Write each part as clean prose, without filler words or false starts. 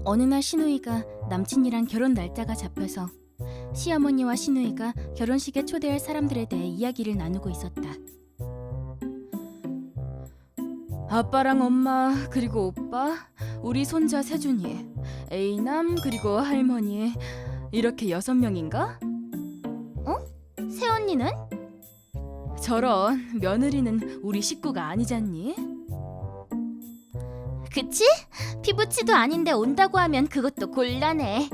어느 날 신우이가 남친이랑 결혼 날짜가 잡혀서 시어머니와 신우이가 결혼식에 초대할 사람들에 대해 이야기를 나누고 있었다. 아빠랑 엄마 그리고 오빠, 우리 손자 세준이, A남 그리고 할머니 이렇게 6명인가? 새언니는? 저런, 며느리는 우리 식구가 아니잖니? 그치? 피부치도 아닌데 온다고 하면 그것도 곤란해.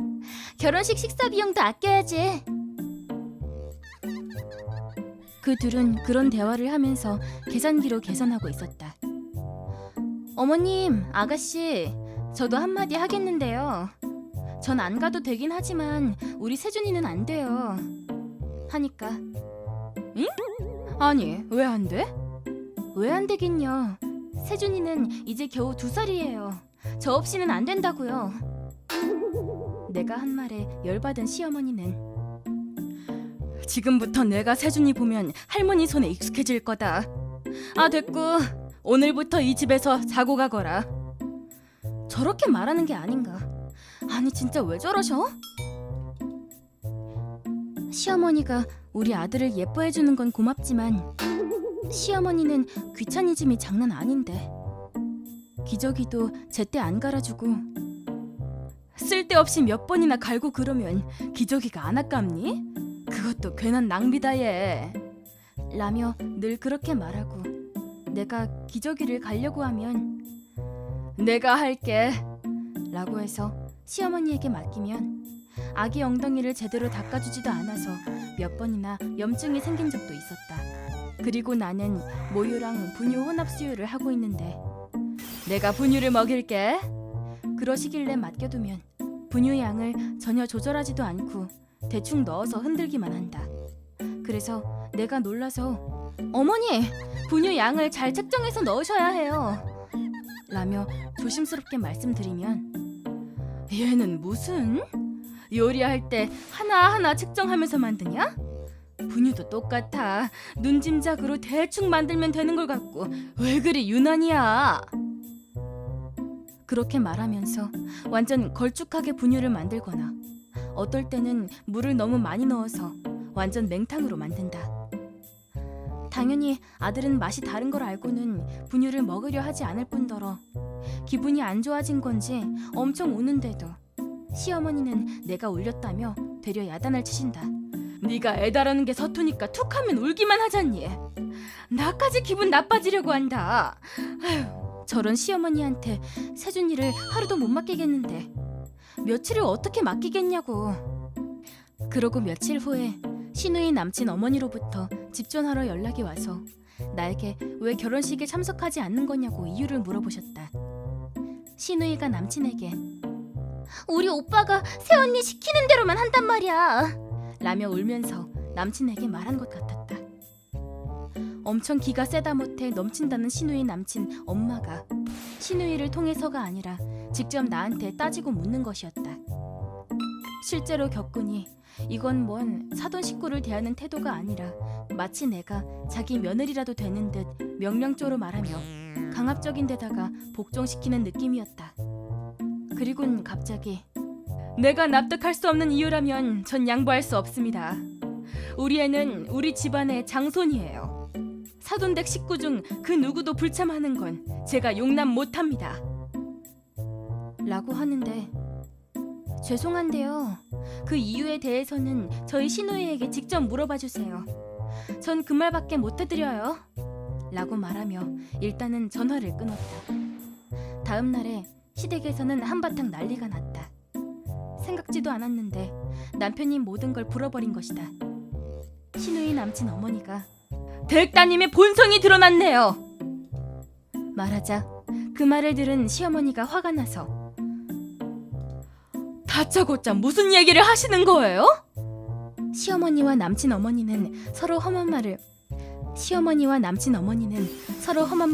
결혼식 식사 비용도 아껴야지. 그 둘은 그런 대화를 하면서 계산기로 계산하고 있었다. 어머님, 아가씨, 저도 한마디 하겠는데요. 전 안 가도 되긴 하지만 우리 세준이는 안 돼요. 하니까 응? 아니, 왜 안 돼? 왜 안 되긴요. 세준이는 이제 겨우 2살이에요. 저 없이는 안 된다고요. 내가 한 말에 열받은 시어머니는 지금부터 내가 세준이 보면 할머니 손에 익숙해질 거다. 아, 됐고 오늘부터 이 집에서 자고 가거라. 저렇게 말하는 게 아닌가. 아니, 진짜 왜 저러셔? 시어머니가 우리 아들을 예뻐해주는 건 고맙지만 시어머니는 귀차니즘이 장난 아닌데. 기저귀도 제때 안 갈아주고 쓸데없이 몇 번이나 갈고 그러면 기저귀가 안 아깝니? 그것도 괜한 낭비다 얘. 라며 늘 그렇게 말하고 내가 기저귀를 갈려고 하면 내가 할게 라고 해서 시어머니에게 맡기면 아기 엉덩이를 제대로 닦아주지도 않아서 몇 번이나 염증이 생긴 적도 있었다. 그리고 나는 모유랑 분유 혼합 수유를 하고 있는데 내가 분유를 먹일게 그러시길래 맡겨두면 분유 양을 전혀 조절하지도 않고 대충 넣어서 흔들기만 한다. 그래서 내가 놀라서 어머니, 분유 양을 잘 측정해서 넣으셔야 해요 라며 조심스럽게 말씀드리면 얘는 무슨? 요리할 때 하나하나 측정하면서 만드냐? 분유도 똑같아. 눈짐작으로 대충 만들면 되는 걸 갖고 왜 그리 유난이야? 그렇게 말하면서 완전 걸쭉하게 분유를 만들거나 어떨 때는 물을 너무 많이 넣어서 완전 맹탕으로 만든다. 당연히 아들은 맛이 다른 걸 알고는 분유를 먹으려 하지 않을 뿐더러 기분이 안 좋아진 건지 엄청 우는데도 시어머니는 내가 울렸다며 되려 야단을 치신다. 네가 애다라는 게 서투니까 툭하면 울기만 하잖니. 나까지 기분 나빠지려고 한다. 아휴, 저런 시어머니한테 세준이를 하루도 못 맡기겠는데 며칠을 어떻게 맡기겠냐고. 그러고 며칠 후에 신우이 남친 어머니로부터 집 전화로 연락이 와서 나에게 왜 결혼식에 참석하지 않는 거냐고 이유를 물어보셨다. 신우이가 남친에게 우리 오빠가 새언니 시키는 대로만 한단 말이야 라며 울면서 남친에게 말한 것 같았다. 엄청 기가 세다 못해 넘친다는 신우이 남친 엄마가 신우이를 통해서가 아니라 직접 나한테 따지고 묻는 것이었다. 실제로 겪으니 이건 뭔 사돈 식구를 대하는 태도가 아니라 마치 내가 자기 며느리라도 되는 듯 명령조로 말하며 강압적인 데다가 복종시키는 느낌이었다. 그리곤 갑자기 내가 납득할 수 없는 이유라면 전 양보할 수 없습니다. 우리 애는 우리 집안의 장손이에요. 사돈댁 식구 중 그 누구도 불참하는 건 제가 용납 못합니다. 라고 하는데 죄송한데요. 그 이유에 대해서는 저희 신우이에게 직접 물어봐 주세요. 전 그 말밖에 못 해드려요. 라고 말하며 일단은 전화를 끊었다. 다음 날에 시댁에서는 한바탕 난리가 났다. 생각지도 않았는데 남편이 모든 걸 불어버린 것이다. 신우이 남친 어머니가 댁 따님의 본성이 드러났네요. 말하자 그 말을 들은 시어머니가 화가 나서 다짜고짜 무슨 얘기를 하시는 거예요? 시어머니와 남친 어머니는 서로 험한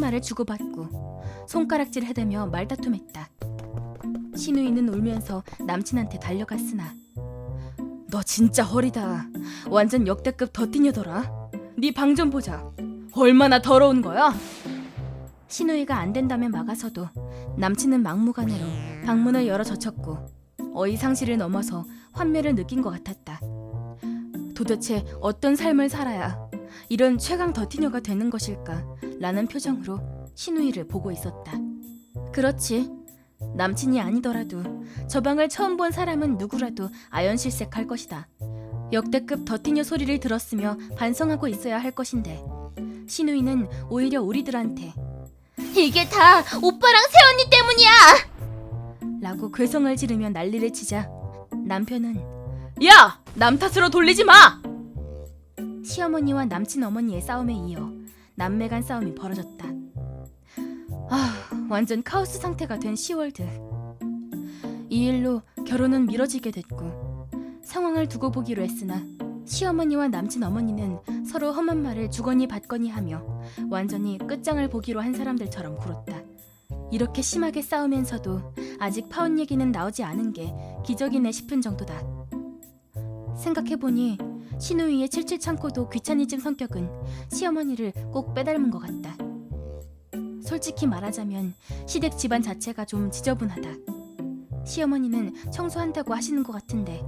말을 주고받고 손가락질 해대며 말다툼했다. 신우이는 울면서 남친한테 달려갔으나 너 진짜 허리다. 완전 역대급 더티녀더라. 네 방 좀 보자. 얼마나 더러운 거야? 신우이가 안 된다며 막아서도 남친은 막무가내로 방문을 열어 젖혔고 어이상실을 넘어서 환멸을 느낀 것 같았다. 도대체 어떤 삶을 살아야 이런 최강 더티녀가 되는 것일까? 라는 표정으로 신우이를 보고 있었다. 그렇지. 남친이 아니더라도 저 방을 처음 본 사람은 누구라도 아연실색할 것이다. 역대급 더티녀 소리를 들었으며 반성하고 있어야 할 것인데 신우이는 오히려 우리들한테 이게 다 오빠랑 새언니 때문이야. 라고 괴성을 지르며 난리를 치자 남편은 야! 남 탓으로 돌리지 마! 시어머니와 남친 어머니의 싸움에 이어 남매 간 싸움이 벌어졌다. 완전 카오스 상태가 된 시월드. 이 일로 결혼은 미뤄지게 됐고 상황을 두고 보기로 했으나 시어머니와 남친 어머니는 서로 험한 말을 주거니 받거니 하며 완전히 끝장을 보기로 한 사람들처럼 굴었다. 이렇게 심하게 싸우면서도 아직 파혼 얘기는 나오지 않은 게 기적이네 싶은 정도다. 생각해보니 신우이의 칠칠 참고도 귀차니즘 성격은 시어머니를 꼭 빼닮은 것 같다. 솔직히 말하자면 시댁 집안 자체가 좀 지저분하다. 시어머니는 청소한다고 하시는 것 같은데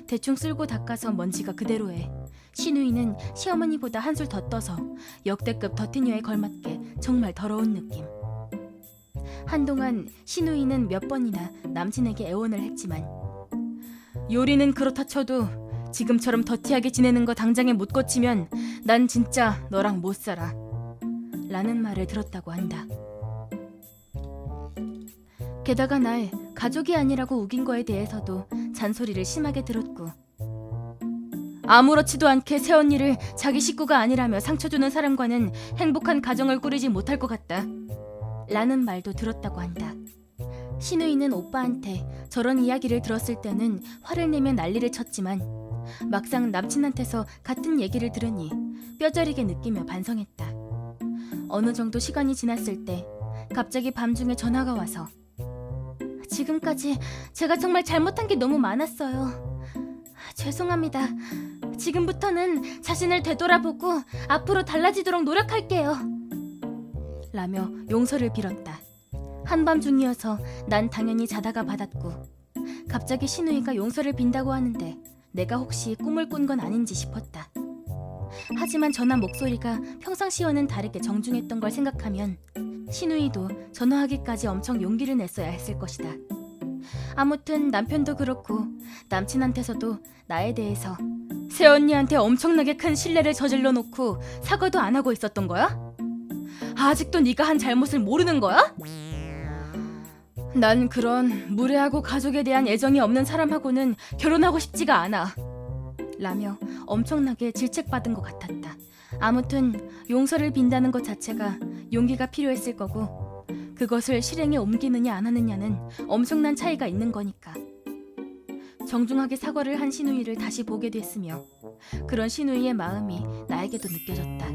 대충 쓸고 닦아서 먼지가 그대로에 신우이는 시어머니보다 한술 더 떠서 역대급 더티녀에 걸맞게 정말 더러운 느낌. 한동안 신우이는 몇 번이나 남친에게 애원을 했지만 요리는 그렇다 쳐도 지금처럼 더티하게 지내는 거 당장에 못 고치면 난 진짜 너랑 못 살아 라는 말을 들었다고 한다. 게다가 날 가족이 아니라고 우긴 거에 대해서도 잔소리를 심하게 들었고 아무렇지도 않게 새언니를 자기 식구가 아니라며 상처 주는 사람과는 행복한 가정을 꾸리지 못할 것 같다 라는 말도 들었다고 한다. 신우이는 오빠한테 저런 이야기를 들었을 때는 화를 내며 난리를 쳤지만 막상 남친한테서 같은 얘기를 들으니 뼈저리게 느끼며 반성했다. 어느 정도 시간이 지났을 때 갑자기 밤중에 전화가 와서 지금까지 제가 정말 잘못한 게 너무 많았어요. 죄송합니다. 지금부터는 자신을 되돌아보고 앞으로 달라지도록 노력할게요. 라며 용서를 빌었다. 한밤중이어서 난 당연히 자다가 받았고 갑자기 신우이가 용서를 빈다고 하는데 내가 혹시 꿈을 꾼 건 아닌지 싶었다. 하지만 전화 목소리가 평상시와는 다르게 정중했던 걸 생각하면 신우이도 전화하기까지 엄청 용기를 냈어야 했을 것이다. 아무튼 남편도 그렇고 남친한테서도 나에 대해서 새언니한테 엄청나게 큰 신뢰를 저질러 놓고 사과도 안 하고 있었던 거야? 아직도 네가 한 잘못을 모르는 거야? 난 그런 무례하고 가족에 대한 애정이 없는 사람하고는 결혼하고 싶지가 않아 라며 엄청나게 질책받은 것 같았다. 아무튼 용서를 빈다는 것 자체가 용기가 필요했을 거고 그것을 실행에 옮기느냐 안 하느냐는 엄청난 차이가 있는 거니까. 정중하게 사과를 한 신우이를 다시 보게 됐으며 그런 신우이의 마음이 나에게도 느껴졌다.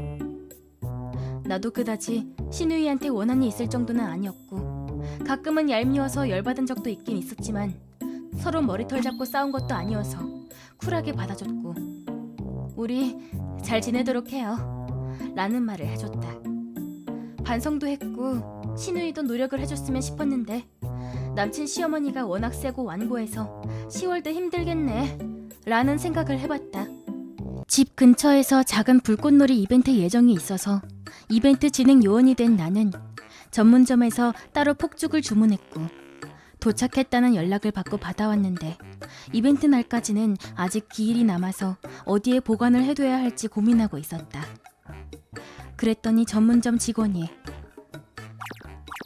나도 그다지 신우이한테 원한이 있을 정도는 아니었고 가끔은 얄미워서 열받은 적도 있긴 있었지만 서로 머리털 잡고 싸운 것도 아니어서 쿨하게 받아줬고 우리 잘 지내도록 해요 라는 말을 해줬다. 반성도 했고 신우이도 노력을 해줬으면 싶었는데 남친 시어머니가 워낙 세고 완고해서 10월도 힘들겠네 라는 생각을 해봤다. 집 근처에서 작은 불꽃놀이 이벤트 예정이 있어서 이벤트 진행 요원이 된 나는 전문점에서 따로 폭죽을 주문했고 도착했다는 연락을 받고 받아왔는데 이벤트 날까지는 아직 기일이 남아서 어디에 보관을 해둬야 할지 고민하고 있었다. 그랬더니 전문점 직원이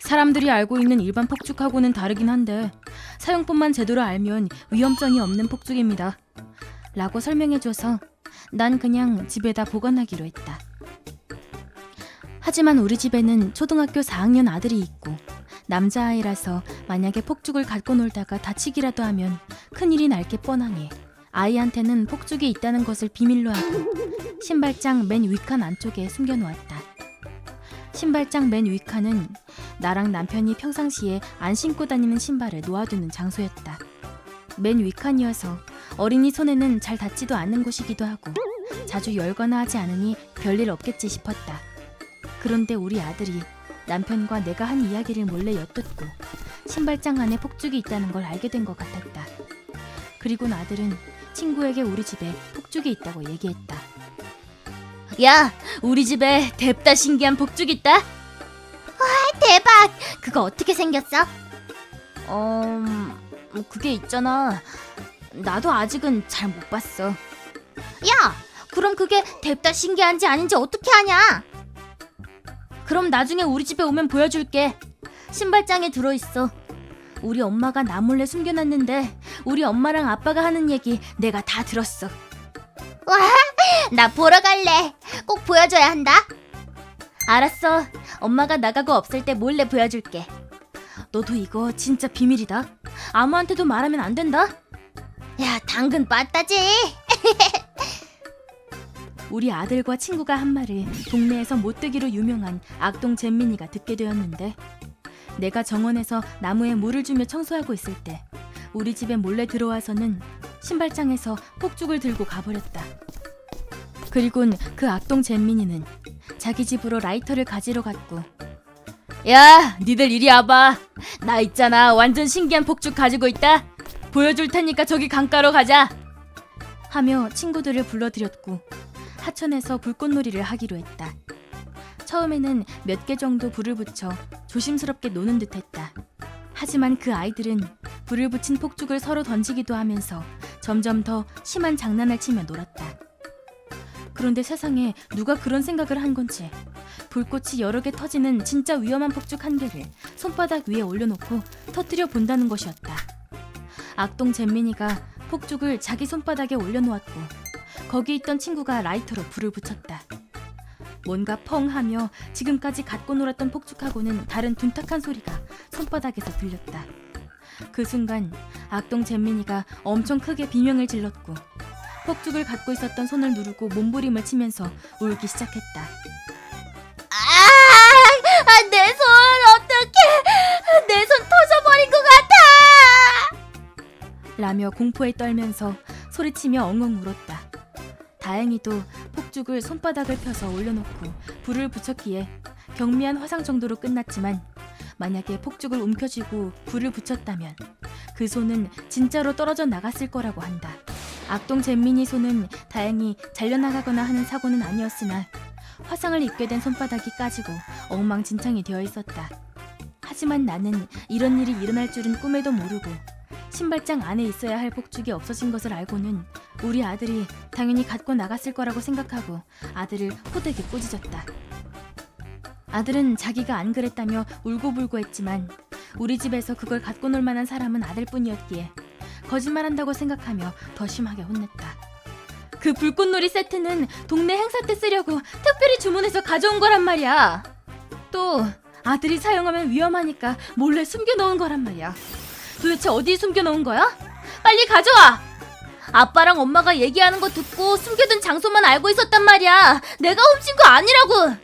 사람들이 알고 있는 일반 폭죽하고는 다르긴 한데 사용법만 제대로 알면 위험성이 없는 폭죽입니다 라고 설명해줘서 난 그냥 집에다 보관하기로 했다. 하지만 우리 집에는 초등학교 4학년 아들이 있고 남자아이라서 만약에 폭죽을 갖고 놀다가 다치기라도 하면 큰일이 날 게 뻔하니 아이한테는 폭죽이 있다는 것을 비밀로 하고 신발장 맨 윗칸 안쪽에 숨겨놓았다. 신발장 맨 윗칸은 나랑 남편이 평상시에 안 신고 다니는 신발을 놓아두는 장소였다. 맨 윗칸이어서 어린이 손에는 잘 닿지도 않는 곳이기도 하고 자주 열거나 하지 않으니 별일 없겠지 싶었다. 그런데 우리 아들이 남편과 내가 한 이야기를 몰래 엿듣고 신발장 안에 폭죽이 있다는 걸 알게 된 것 같았다. 그리고 아들은 친구에게 우리 집에 폭죽이 있다고 얘기했다. 야, 우리 집에 뎁다 신기한 폭죽 있다. 대박! 그거 어떻게 생겼어? 그게 있잖아. 나도 아직은 잘 못 봤어. 야! 그럼 그게 뎁다 신기한지 아닌지 어떻게 아냐? 그럼 나중에 우리 집에 오면 보여줄게. 신발장에 들어있어. 우리 엄마가 나 몰래 숨겨놨는데 우리 엄마랑 아빠가 하는 얘기 내가 다 들었어. 와! 나 보러 갈래. 꼭 보여줘야 한다. 알았어. 엄마가 나가고 없을 때 몰래 보여줄게. 너도 이거 진짜 비밀이다. 아무한테도 말하면 안 된다. 야, 당근 빠따지. 우리 아들과 친구가 한 말을 동네에서 못되기로 유명한 악동 잼민이가 듣게 되었는데, 내가 정원에서 나무에 물을 주며 청소하고 있을 때 우리 집에 몰래 들어와서는 신발장에서 폭죽을 들고 가버렸다. 그리곤 그 악동 잼민이는 자기 집으로 라이터를 가지러 갔고, 야, 니들 이리 와봐. 나 있잖아, 완전 신기한 폭죽 가지고 있다. 보여줄 테니까 저기 강가로 가자 하며 친구들을 불러들였고 하천에서 불꽃놀이를 하기로 했다. 처음에는 몇 개 정도 불을 붙여 조심스럽게 노는 듯했다. 하지만 그 아이들은 불을 붙인 폭죽을 서로 던지기도 하면서 점점 더 심한 장난을 치며 놀았다. 그런데 세상에 누가 그런 생각을 한 건지 불꽃이 여러 개 터지는 진짜 위험한 폭죽 한 개를 손바닥 위에 올려놓고 터뜨려 본다는 것이었다. 악동 잼민이가 폭죽을 자기 손바닥에 올려놓았고 거기 있던 친구가 라이터로 불을 붙였다. 뭔가 펑 하며 지금까지 갖고 놀았던 폭죽하고는 다른 둔탁한 소리가 손바닥에서 들렸다. 그 순간 악동 잼민이가 엄청 크게 비명을 질렀고 폭죽을 갖고 있었던 손을 누르고 몸부림을 치면서 울기 시작했다. 내 손 어떡해. 내 손 터져버린 것 같아. 라며 공포에 떨면서 소리치며 엉엉 울었다. 다행히도 폭죽을 손바닥을 펴서 올려놓고 불을 붙였기에 경미한 화상 정도로 끝났지만, 만약에 폭죽을 움켜쥐고 불을 붙였다면 그 손은 진짜로 떨어져 나갔을 거라고 한다. 악동 잼민이 손은 다행히 잘려나가거나 하는 사고는 아니었으나 화상을 입게 된 손바닥이 까지고 엉망진창이 되어 있었다. 하지만 나는 이런 일이 일어날 줄은 꿈에도 모르고 신발장 안에 있어야 할 폭죽이 없어진 것을 알고는 우리 아들이 당연히 갖고 나갔을 거라고 생각하고 아들을 호되게 꾸짖었다. 아들은 자기가 안 그랬다며 울고불고 했지만 우리 집에서 그걸 갖고 놀 만한 사람은 아들뿐이었기에 거짓말한다고 생각하며 더 심하게 혼냈다. 그 불꽃놀이 세트는 동네 행사 때 쓰려고 특별히 주문해서 가져온 거란 말이야. 또 아들이 사용하면 위험하니까 몰래 숨겨놓은 거란 말이야. 도대체 어디 숨겨놓은 거야? 빨리 가져와! 아빠랑 엄마가 얘기하는 거 듣고 숨겨둔 장소만 알고 있었단 말이야. 내가 훔친 거 아니라고.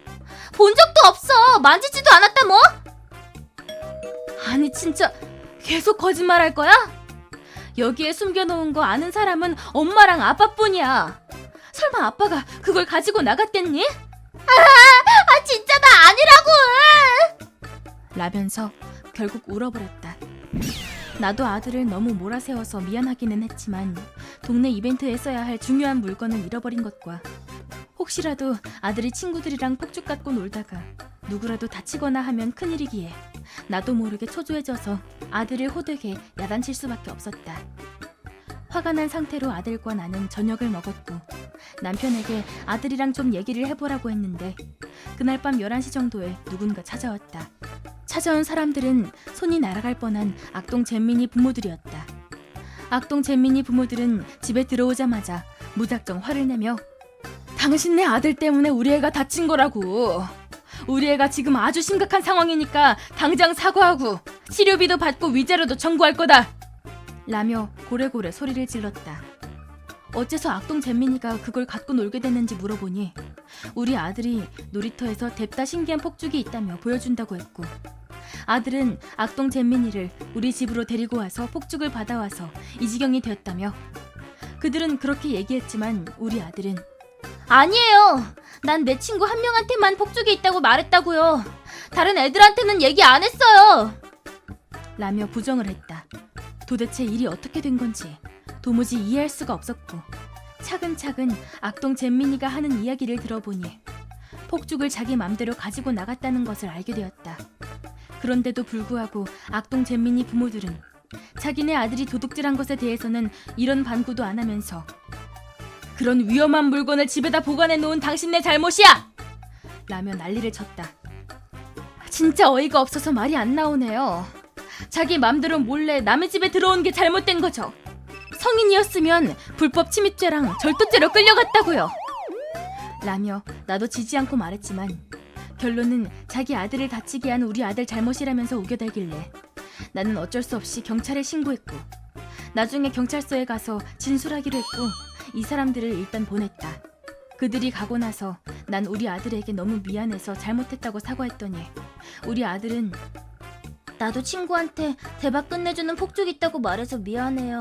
본 적도 없어. 만지지도 않았다 뭐. 아니 진짜 계속 거짓말할 거야? 여기에 숨겨놓은 거 아는 사람은 엄마랑 아빠뿐이야. 설마 아빠가 그걸 가지고 나갔겠니? 진짜 나 아니라고. 라면서 결국 울어버렸다. 나도 아들을 너무 몰아세워서 미안하기는 했지만 동네 이벤트에 써야 할 중요한 물건을 잃어버린 것과 혹시라도 아들이 친구들이랑 폭죽 갖고 놀다가 누구라도 다치거나 하면 큰일이기에 나도 모르게 초조해져서 아들을 호되게 야단칠 수밖에 없었다. 화가 난 상태로 아들과 나는 저녁을 먹었고 남편에게 아들이랑 좀 얘기를 해보라고 했는데 그날 밤 11시 정도에 누군가 찾아왔다. 찾아온 사람들은 손이 날아갈 뻔한 악동 잼민이 부모들이었다. 악동 잼민이 부모들은 집에 들어오자마자 무작정 화를 내며 당신네 아들 때문에 우리 애가 다친 거라고. 우리 애가 지금 아주 심각한 상황이니까 당장 사과하고 치료비도 받고 위자료도 청구할 거다 라며 고래고래 소리를 질렀다. 어째서 악동 잼민이가 그걸 갖고 놀게 됐는지 물어보니 우리 아들이 놀이터에서 뎁다 신기한 폭죽이 있다며 보여준다고 했고, 아들은 악동 잼민이를 우리 집으로 데리고 와서 폭죽을 받아와서 이 지경이 되었다며. 그들은 그렇게 얘기했지만 우리 아들은 아니에요. 난 내 친구 한 명한테만 폭죽이 있다고 말했다고요. 다른 애들한테는 얘기 안 했어요 라며 부정을 했다. 도대체 일이 어떻게 된 건지 도무지 이해할 수가 없었고 차근차근 악동 잼민이가 하는 이야기를 들어보니 폭죽을 자기 맘대로 가지고 나갔다는 것을 알게 되었다. 그런데도 불구하고 악동 잼민이 부모들은 자기네 아들이 도둑질한 것에 대해서는 이런 반구도 안 하면서 그런 위험한 물건을 집에다 보관해 놓은 당신네 잘못이야! 라며 난리를 쳤다. 진짜 어이가 없어서 말이 안 나오네요. 자기 맘대로 몰래 남의 집에 들어온 게 잘못된 거죠. 성인이었으면 불법 침입죄랑 절도죄로 끌려갔다고요. 라며 나도 지지 않고 말했지만 결론은 자기 아들을 다치게 한 우리 아들 잘못이라면서 우겨대길래 나는 어쩔 수 없이 경찰에 신고했고 나중에 경찰서에 가서 진술하기로 했고 이 사람들을 일단 보냈다. 그들이 가고 나서 난 우리 아들에게 너무 미안해서 잘못했다고 사과했더니 우리 아들은 나도 친구한테 대박 끝내주는 폭죽 있다고 말해서 미안해요.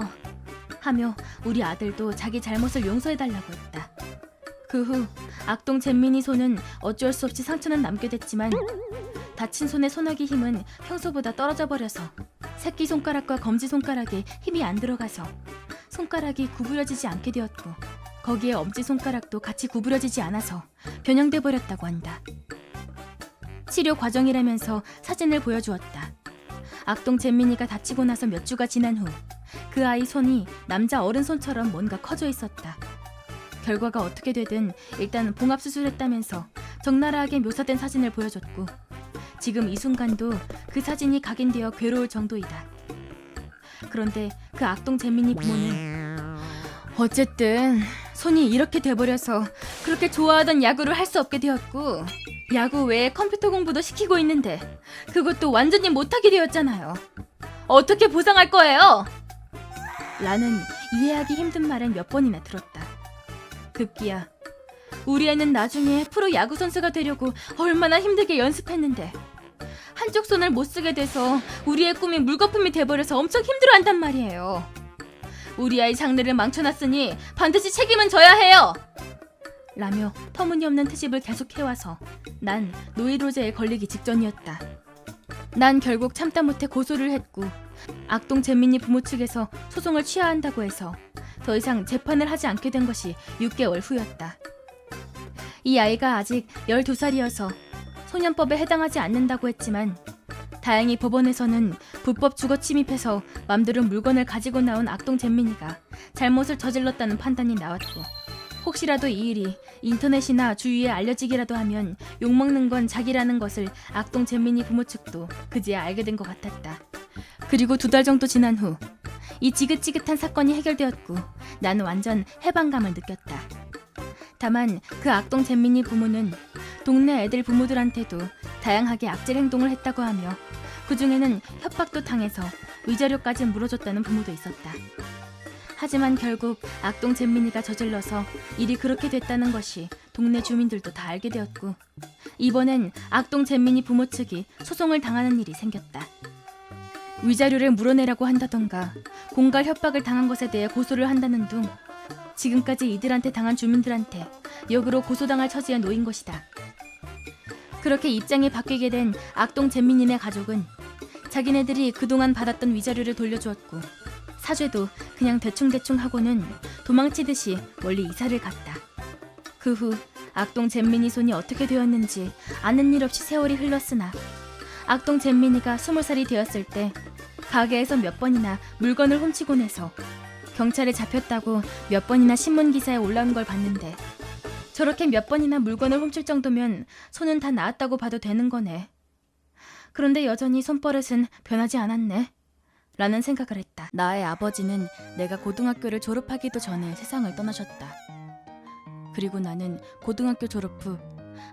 하며 우리 아들도 자기 잘못을 용서해달라고 했다. 그 후 악동 잼민이 손은 어쩔 수 없이 상처는 남게 됐지만 다친 손의 소나기 힘은 평소보다 떨어져 버려서 새끼손가락과 검지손가락에 힘이 안 들어가서 손가락이 구부러지지 않게 되었고 거기에 엄지손가락도 같이 구부러지지 않아서 변형돼 버렸다고 한다. 치료 과정이라면서 사진을 보여주었다. 악동 잼민이가 다치고 나서 몇 주가 지난 후 그 아이 손이 남자 어른 손처럼 뭔가 커져 있었다. 결과가 어떻게 되든 일단 봉합수술했다면서 적나라하게 묘사된 사진을 보여줬고 지금 이 순간도 그 사진이 각인되어 괴로울 정도이다. 그런데 그 악동 잼민이 부모는 어쨌든 손이 이렇게 돼버려서 그렇게 좋아하던 야구를 할 수 없게 되었고 야구 외에 컴퓨터 공부도 시키고 있는데 그것도 완전히 못하게 되었잖아요. 어떻게 보상할 거예요? 라는 이해하기 힘든 말을 몇 번이나 들었다. 급기야 우리 애는 나중에 프로 야구 선수가 되려고 얼마나 힘들게 연습했는데 한쪽 손을 못 쓰게 돼서 우리 애 꿈이 물거품이 돼버려서 엄청 힘들어한단 말이에요. 우리 아이 장래를 망쳐놨으니 반드시 책임은 져야 해요! 라며 터무니없는 트집을 계속 해와서 난 노이로제에 걸리기 직전이었다. 난 결국 참다 못해 고소를 했고 악동 잼민이 부모 측에서 소송을 취하한다고 해서 더 이상 재판을 하지 않게 된 것이 6개월 후였다. 이 아이가 아직 12살이어서 소년법에 해당하지 않는다고 했지만 다행히 법원에서는 불법 주거 침입해서 맘대로 물건을 가지고 나온 악동 잼민이가 잘못을 저질렀다는 판단이 나왔고 혹시라도 이 일이 인터넷이나 주위에 알려지기라도 하면 욕먹는 건 자기라는 것을 악동 잼민이 부모 측도 그제야 알게 된 것 같았다. 그리고 2달 정도 지난 후 이 지긋지긋한 사건이 해결되었고 나는 완전 해방감을 느꼈다. 다만 그 악동 잼민이 부모는 동네 애들 부모들한테도 다양하게 악질 행동을 했다고 하며 그중에는 협박도 당해서 위자료까지 물어줬다는 부모도 있었다. 하지만 결국 악동 잼민이가 저질러서 일이 그렇게 됐다는 것이 동네 주민들도 다 알게 되었고 이번엔 악동 잼민이 부모 측이 소송을 당하는 일이 생겼다. 위자료를 물어내라고 한다던가 공갈 협박을 당한 것에 대해 고소를 한다는 둥 지금까지 이들한테 당한 주민들한테 역으로 고소당할 처지에 놓인 것이다. 그렇게 입장이 바뀌게 된 악동 잼민이네 가족은 자기네들이 그동안 받았던 위자료를 돌려주었고 사죄도 그냥 대충대충 하고는 도망치듯이 멀리 이사를 갔다. 그 후 악동 잼민이 손이 어떻게 되었는지 아는 일 없이 세월이 흘렀으나 악동 잼민이가 20살이 되었을 때 가게에서 몇 번이나 물건을 훔치곤 해서 경찰에 잡혔다고 몇 번이나 신문 기사에 올라온 걸 봤는데 저렇게 몇 번이나 물건을 훔칠 정도면 손은 다 나았다고 봐도 되는 거네. 그런데 여전히 손버릇은 변하지 않았네. 라는 생각을 했다. 나의 아버지는 내가 고등학교를 졸업하기도 전에 세상을 떠나셨다. 그리고 나는 고등학교 졸업 후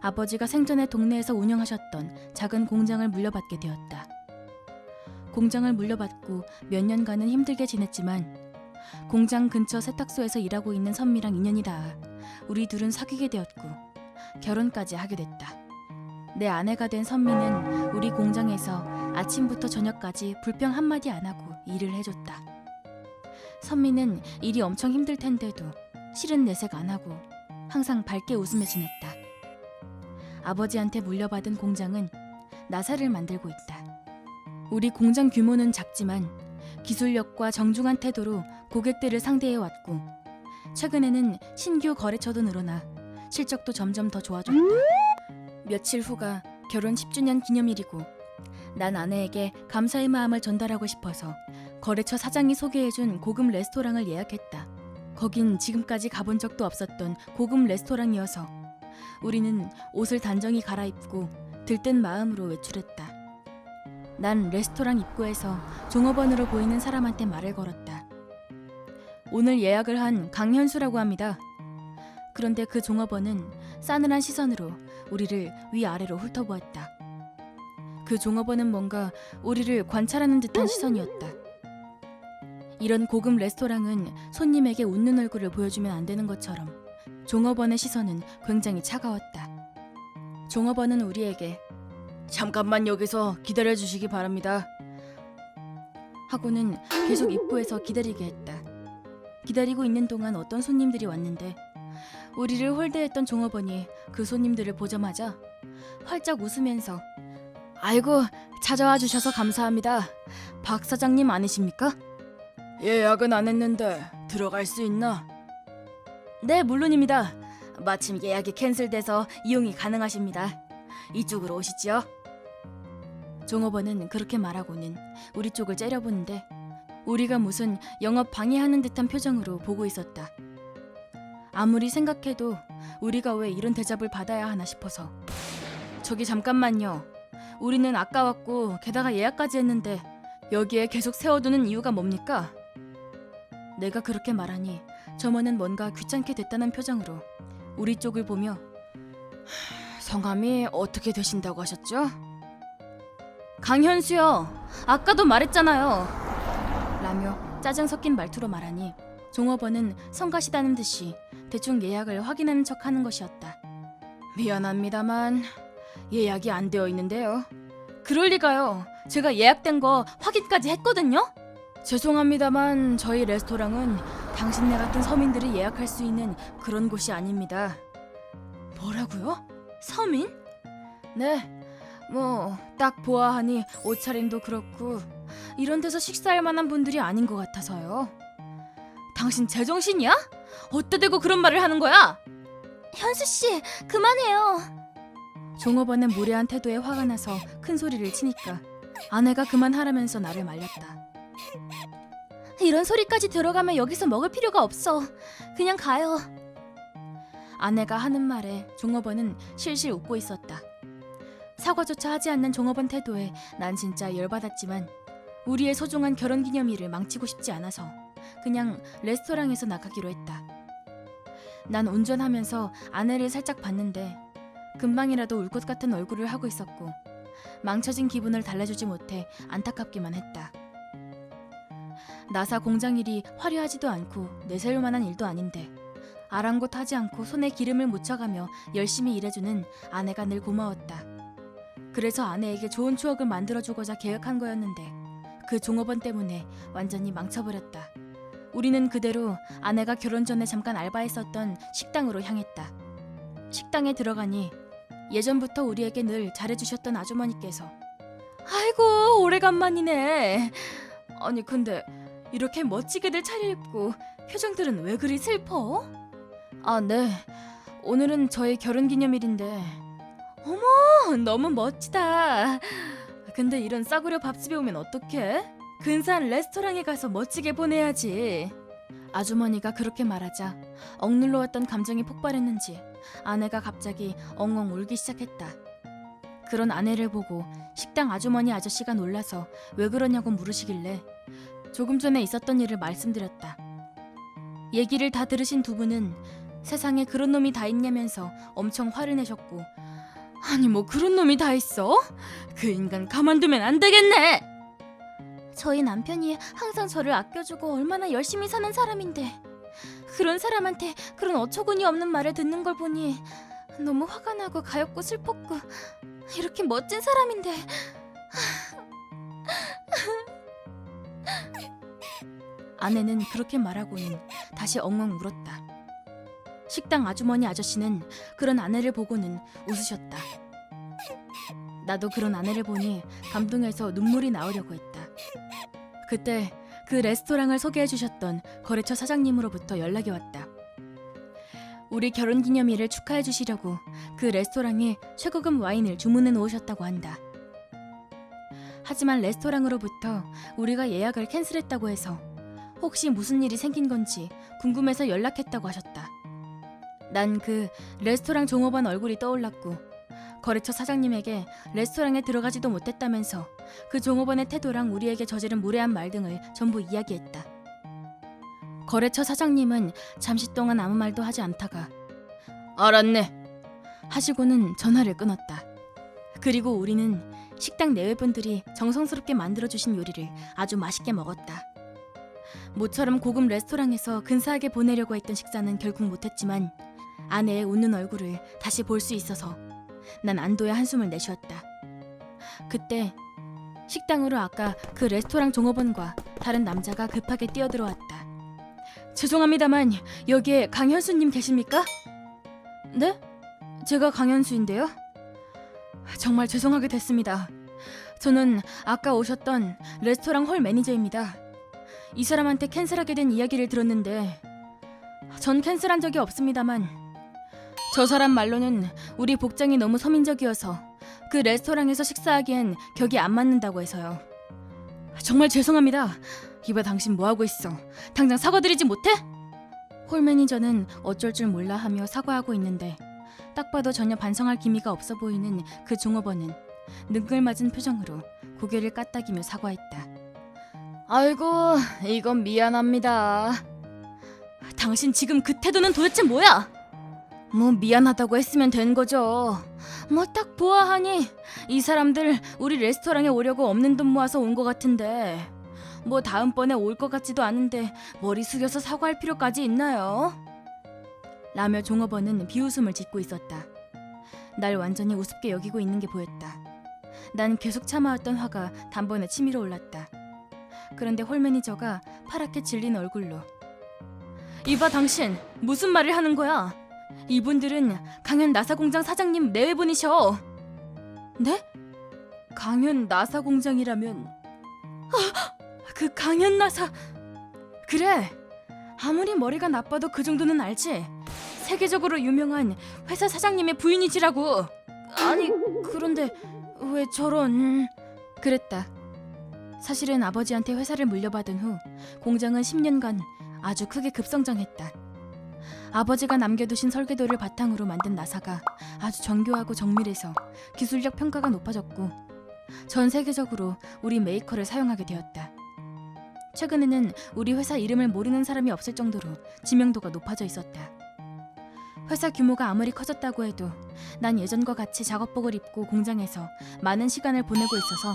아버지가 생전에 동네에서 운영하셨던 작은 공장을 물려받게 되었다. 공장을 물려받고 몇 년간은 힘들게 지냈지만 공장 근처 세탁소에서 일하고 있는 선미랑 인연이 닿아 우리 둘은 사귀게 되었고 결혼까지 하게 됐다. 내 아내가 된 선미는 우리 공장에서 아침부터 저녁까지 불평 한마디 안 하고 일을 해줬다. 선미는 일이 엄청 힘들 텐데도 싫은 내색 안 하고 항상 밝게 웃으며 지냈다. 아버지한테 물려받은 공장은 나사를 만들고 있다. 우리 공장 규모는 작지만 기술력과 정중한 태도로 고객들을 상대해왔고 최근에는 신규 거래처도 늘어나 실적도 점점 더 좋아졌다. 며칠 후가 결혼 10주년 기념일이고 난 아내에게 감사의 마음을 전달하고 싶어서 거래처 사장이 소개해준 고급 레스토랑을 예약했다. 거긴 지금까지 가본 적도 없었던 고급 레스토랑이어서 우리는 옷을 단정히 갈아입고 들뜬 마음으로 외출했다. 난 레스토랑 입구에서 종업원으로 보이는 사람한테 말을 걸었다. 오늘 예약을 한 강현수라고 합니다. 그런데 그 종업원은 싸늘한 시선으로 우리를 위아래로 훑어보았다. 그 종업원은 뭔가 우리를 관찰하는 듯한 시선이었다. 이런 고급 레스토랑은 손님에게 웃는 얼굴을 보여주면 안 되는 것처럼 종업원의 시선은 굉장히 차가웠다. 종업원은 우리에게 잠깐만 여기서 기다려주시기 바랍니다 하고는 계속 입구에서 기다리게 했다. 기다리고 있는 동안 어떤 손님들이 왔는데 우리를 홀대했던 종업원이 그 손님들을 보자마자 활짝 웃으면서 아이고 찾아와 주셔서 감사합니다. 박 사장님 아니십니까? 예약은 안 했는데 들어갈 수 있나? 네 물론입니다. 마침 예약이 캔슬돼서 이용이 가능하십니다. 이쪽으로 오시지요. 종업원은 그렇게 말하고는 우리 쪽을 째려보는데 우리가 무슨 영업 방해하는 듯한 표정으로 보고 있었다. 아무리 생각해도 우리가 왜 이런 대접을 받아야 하나 싶어서 저기 잠깐만요. 우리는 아까 왔고 게다가 예약까지 했는데 여기에 계속 세워두는 이유가 뭡니까? 내가 그렇게 말하니 점원은 뭔가 귀찮게 됐다는 표정으로 우리 쪽을 보며 성함이 어떻게 되신다고 하셨죠? 강현수요. 아까도 말했잖아요. 라며 짜증 섞인 말투로 말하니 종업원은 성가시다는 듯이 대충 예약을 확인하는 척하는 것이었다. 미안합니다만 예약이 안 되어 있는데요. 그럴 리가요. 제가 예약된 거 확인까지 했거든요. 죄송합니다만 저희 레스토랑은 당신네 같은 서민들이 예약할 수 있는 그런 곳이 아닙니다. 뭐라고요? 서민? 네. 뭐 딱 보아하니 옷차림도 그렇고 이런 데서 식사할 만한 분들이 아닌 것 같아서요. 당신 제정신이야? 어디다 대고 그런 말을 하는 거야? 현수씨 그만해요. 종업원은 무례한 태도에 화가 나서 큰 소리를 치니까 아내가 그만하라면서 나를 말렸다. 이런 소리까지 들어가면 여기서 먹을 필요가 없어. 그냥 가요. 아내가 하는 말에 종업원은 실실 웃고 있었다. 사과조차 하지 않는 종업원 태도에 난 진짜 열받았지만 우리의 소중한 결혼기념일을 망치고 싶지 않아서 그냥 레스토랑에서 나가기로 했다. 난 운전하면서 아내를 살짝 봤는데 금방이라도 울 것 같은 얼굴을 하고 있었고 망쳐진 기분을 달래주지 못해 안타깝기만 했다. 나사 공장 일이 화려하지도 않고 내세울 만한 일도 아닌데 아랑곳하지 않고 손에 기름을 묻혀가며 열심히 일해주는 아내가 늘 고마웠다. 그래서 아내에게 좋은 추억을 만들어주고자 계획한 거였는데 그 종업원 때문에 완전히 망쳐버렸다. 우리는 그대로 아내가 결혼 전에 잠깐 알바했었던 식당으로 향했다. 식당에 들어가니 예전부터 우리에게 늘 잘해주셨던 아주머니께서 아이고 오래간만이네. 아니 근데 이렇게 멋지게들 차려입고 표정들은 왜 그리 슬퍼? 아 네. 오늘은 저희 결혼기념일인데 어머 너무 멋지다. 근데 이런 싸구려 밥집에 오면 어떡해? 근사한 레스토랑에 가서 멋지게 보내야지. 아주머니가 그렇게 말하자 억눌러 왔던 감정이 폭발했는지 아내가 갑자기 엉엉 울기 시작했다. 그런 아내를 보고 식당 아주머니 아저씨가 놀라서 왜 그러냐고 물으시길래 조금 전에 있었던 일을 말씀드렸다. 얘기를 다 들으신 두 분은 세상에 그런 놈이 다 있냐면서 엄청 화를 내셨고 아니 뭐 그런 놈이 다 있어? 그 인간 가만두면 안 되겠네. 저희 남편이 항상 저를 아껴주고 얼마나 열심히 사는 사람인데 그런 사람한테 그런 어처구니 없는 말을 듣는 걸 보니 너무 화가 나고 가엾고 슬펐고 이렇게 멋진 사람인데 아내는 그렇게 말하고는 다시 엉엉 울었다. 식당 아주머니 아저씨는 그런 아내를 보고는 웃으셨다. 나도 그런 아내를 보니 감동해서 눈물이 나오려고 했다. 그때 그 레스토랑을 소개해 주셨던 거래처 사장님으로부터 연락이 왔다. 우리 결혼기념일을 축하해 주시려고 그 레스토랑에 최고급 와인을 주문해 놓으셨다고 한다. 하지만 레스토랑으로부터 우리가 예약을 캔슬했다고 해서 혹시 무슨 일이 생긴 건지 궁금해서 연락했다고 하셨다. 난 그 레스토랑 종업원 얼굴이 떠올랐고 거래처 사장님에게 레스토랑에 들어가지도 못했다면서 그 종업원의 태도랑 우리에게 저지른 무례한 말 등을 전부 이야기했다. 거래처 사장님은 잠시 동안 아무 말도 하지 않다가 알았네 하시고는 전화를 끊었다. 그리고 우리는 식당 내외분들이 정성스럽게 만들어주신 요리를 아주 맛있게 먹었다. 모처럼 고급 레스토랑에서 근사하게 보내려고 했던 식사는 결국 못했지만 아내의 웃는 얼굴을 다시 볼 수 있어서 난 안도의 한숨을 내쉬었다. 그때 식당으로 아까 그 레스토랑 종업원과 다른 남자가 급하게 뛰어들어왔다. 죄송합니다만 여기에 강현수님 계십니까? 네? 제가 강현수인데요. 정말 죄송하게 됐습니다. 저는 아까 오셨던 레스토랑 홀 매니저입니다. 이 사람한테 캔슬하게 된 이야기를 들었는데 전 캔슬한 적이 없습니다만 저 사람 말로는 우리 복장이 너무 서민적이어서 그 레스토랑에서 식사하기엔 격이 안 맞는다고 해서요. 정말 죄송합니다. 이봐 당신 뭐하고 있어? 당장 사과드리지 못해? 홀 매니저는 어쩔 줄 몰라 하며 사과하고 있는데 딱 봐도 전혀 반성할 기미가 없어 보이는 그 종업원은 능글맞은 표정으로 고개를 까딱이며 사과했다. 아이고 이건 미안합니다. 당신 지금 그 태도는 도대체 뭐야? 뭐 미안하다고 했으면 된 거죠. 뭐 딱 보아하니 이 사람들 우리 레스토랑에 오려고 없는 돈 모아서 온 것 같은데 뭐 다음번에 올 것 같지도 않은데 머리 숙여서 사과할 필요까지 있나요? 라며 종업원은 비웃음을 짓고 있었다. 날 완전히 우습게 여기고 있는 게 보였다. 난 계속 참아왔던 화가 단번에 치밀어 올랐다. 그런데 홀 매니저가 파랗게 질린 얼굴로 이봐 당신 무슨 말을 하는 거야? 이분들은 강현 나사공장 사장님 내외분이셔. 네? 강현 나사공장이라면 그 강현 나사 그래 아무리 머리가 나빠도 그 정도는 알지. 세계적으로 유명한 회사 사장님의 부인이지라고. 아니 그런데 왜 저런 그랬다. 사실은 아버지한테 회사를 물려받은 후 공장은 10년간 아주 크게 급성장했다. 아버지가 남겨두신 설계도를 바탕으로 만든 나사가 아주 정교하고 정밀해서 기술력 평가가 높아졌고 전 세계적으로 우리 메이커를 사용하게 되었다. 최근에는 우리 회사 이름을 모르는 사람이 없을 정도로知名도가 높아져 있었다. 회사 규모가 아무리 커졌다고 해도 난 예전과 같이 작업복을 입고 공장에서 많은 시간을 보내고 있어서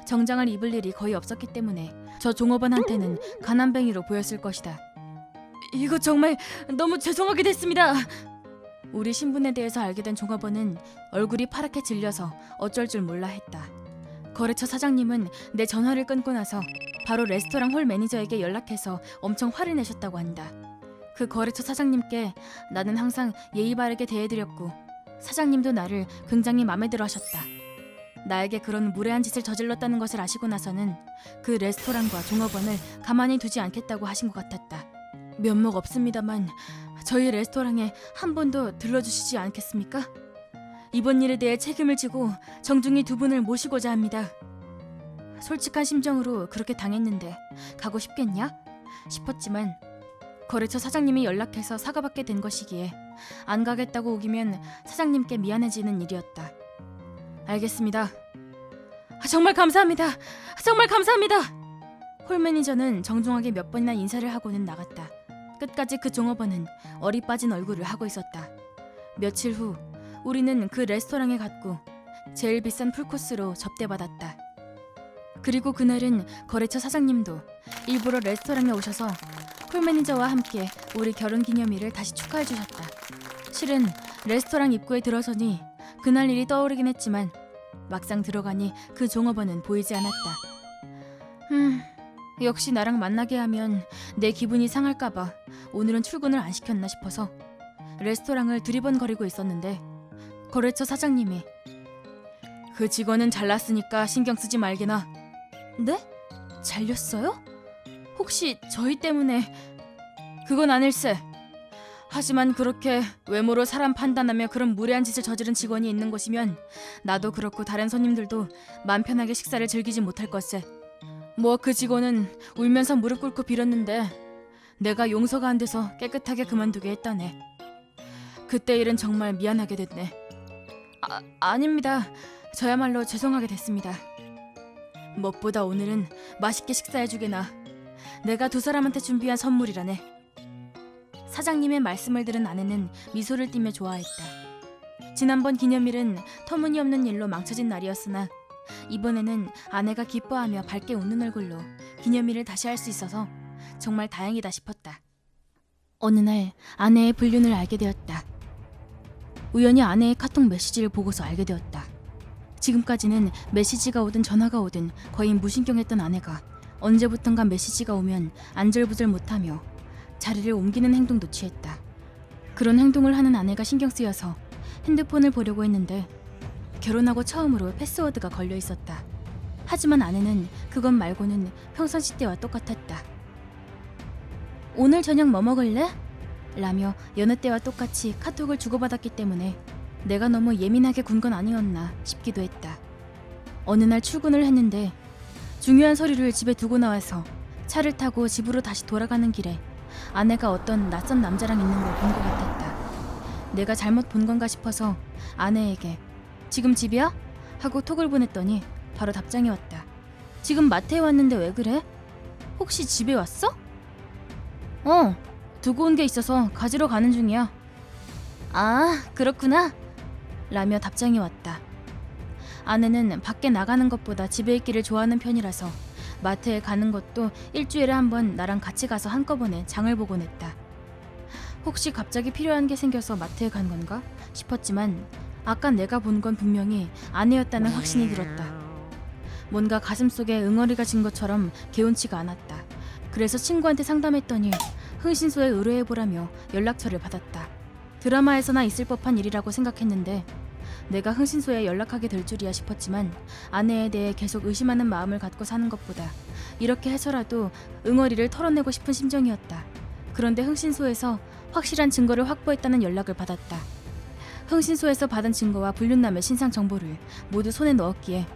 정장을 입을 일이 거의 없었기 때문에 저 종업원한테는 가난뱅이로 보였을 것이다. 이거 정말 너무 죄송하게 됐습니다. 우리 신분에 대해서 알게 된 종업원은 얼굴이 파랗게 질려서 어쩔 줄 몰라 했다. 거래처 사장님은 내 전화를 끊고 나서 바로 레스토랑 홀 매니저에게 연락해서 엄청 화를 내셨다고 한다. 그 거래처 사장님께 나는 항상 예의 바르게 대해드렸고 사장님도 나를 굉장히 마음에 들어 하셨다. 나에게 그런 무례한 짓을 저질렀다는 것을 아시고 나서는 그 레스토랑과 종업원을 가만히 두지 않겠다고 하신 것 같았다. 면목 없습니다만 저희 레스토랑에 한 번도 들러주시지 않겠습니까? 이번 일에 대해 책임을 지고 정중히 두 분을 모시고자 합니다. 솔직한 심정으로 그렇게 당했는데 가고 싶겠냐? 싶었지만 거래처 사장님이 연락해서 사과받게 된 것이기에 안 가겠다고 우기면 사장님께 미안해지는 일이었다. 알겠습니다. 정말 감사합니다. 정말 감사합니다. 홀 매니저는 정중하게 몇 번이나 인사를 하고는 나갔다. 끝까지 그 종업원은 어리 빠진 얼굴을 하고 있었다. 며칠 후 우리는 그 레스토랑에 갔고 제일 비싼 풀코스로 접대받았다. 그리고 그날은 거래처 사장님도 일부러 레스토랑에 오셔서 홀 매니저와 함께 우리 결혼기념일을 다시 축하해 주셨다. 실은 레스토랑 입구에 들어서니 그날 일이 떠오르긴 했지만 막상 들어가니 그 종업원은 보이지 않았다. 역시 나랑 만나게 하면 내 기분이 상할까봐 오늘은 출근을 안 시켰나 싶어서 레스토랑을 두리번거리고 있었는데 거래처 사장님이 그 직원은 잘났으니까 신경 쓰지 말게나. 네? 잘렸어요? 혹시 저희 때문에? 그건 아닐세. 하지만 그렇게 외모로 사람 판단하며 그런 무례한 짓을 저지른 직원이 있는 곳이면 나도 그렇고 다른 손님들도 맘 편하게 식사를 즐기지 못할 것세. 뭐 그 직원은 울면서 무릎 꿇고 빌었는데 내가 용서가 안 돼서 깨끗하게 그만두게 했다네. 그때 일은 정말 미안하게 됐네. 아닙니다. 저야말로 죄송하게 됐습니다. 무엇보다 오늘은 맛있게 식사해주게나. 내가 두 사람한테 준비한 선물이라네. 사장님의 말씀을 들은 아내는 미소를 띠며 좋아했다. 지난번 기념일은 터무니없는 일로 망쳐진 날이었으나 이번에는 아내가 기뻐하며 밝게 웃는 얼굴로 기념일을 다시 할 수 있어서 정말 다행이다 싶었다. 어느 날 아내의 불륜을 알게 되었다. 우연히 아내의 카톡 메시지를 보고서 알게 되었다. 지금까지는 메시지가 오든 전화가 오든 거의 무신경했던 아내가 언제부턴가 메시지가 오면 안절부절 못하며 자리를 옮기는 행동도 취했다. 그런 행동을 하는 아내가 신경 쓰여서 핸드폰을 보려고 했는데 결혼하고 처음으로 패스워드가 걸려 있었다. 하지만 아내는 그것 말고는 평상시 때와 똑같았다. 오늘 저녁 뭐 먹을래? 라며 여느 때와 똑같이 카톡을 주고받았기 때문에 내가 너무 예민하게 군 건 아니었나 싶기도 했다. 어느 날 출근을 했는데 중요한 서류를 집에 두고 나와서 차를 타고 집으로 다시 돌아가는 길에 아내가 어떤 낯선 남자랑 있는 걸 본 것 같았다. 내가 잘못 본 건가 싶어서 아내에게 지금 집이야? 하고 톡을 보냈더니 바로 답장이 왔다. 지금 마트에 왔는데 왜 그래? 혹시 집에 왔어? 두고 온 게 있어서 가지러 가는 중이야. 아, 그렇구나. 라며 답장이 왔다. 아내는 밖에 나가는 것보다 집에 있기를 좋아하는 편이라서 마트에 가는 것도 일주일에 한 번 나랑 같이 가서 한꺼번에 장을 보곤 했다. 혹시 갑자기 필요한 게 생겨서 마트에 간 건가 싶었지만 아까 내가 본 건 분명히 아내였다는 확신이 들었다. 뭔가 가슴속에 응어리가 진 것처럼 개운치가 않았다. 그래서 친구한테 상담했더니 흥신소에 의뢰해보라며 연락처를 받았다. 드라마에서나 있을 법한 일이라고 생각했는데 내가 흥신소에 연락하게 될 줄이야 싶었지만 아내에 대해 계속 의심하는 마음을 갖고 사는 것보다 이렇게 해서라도 응어리를 털어내고 싶은 심정이었다. 그런데 흥신소에서 확실한 증거를 확보했다는 연락을 받았다. 흥신소에서 받은 증거와 불륜남의 신상 정보를 모두 손에 넣었기에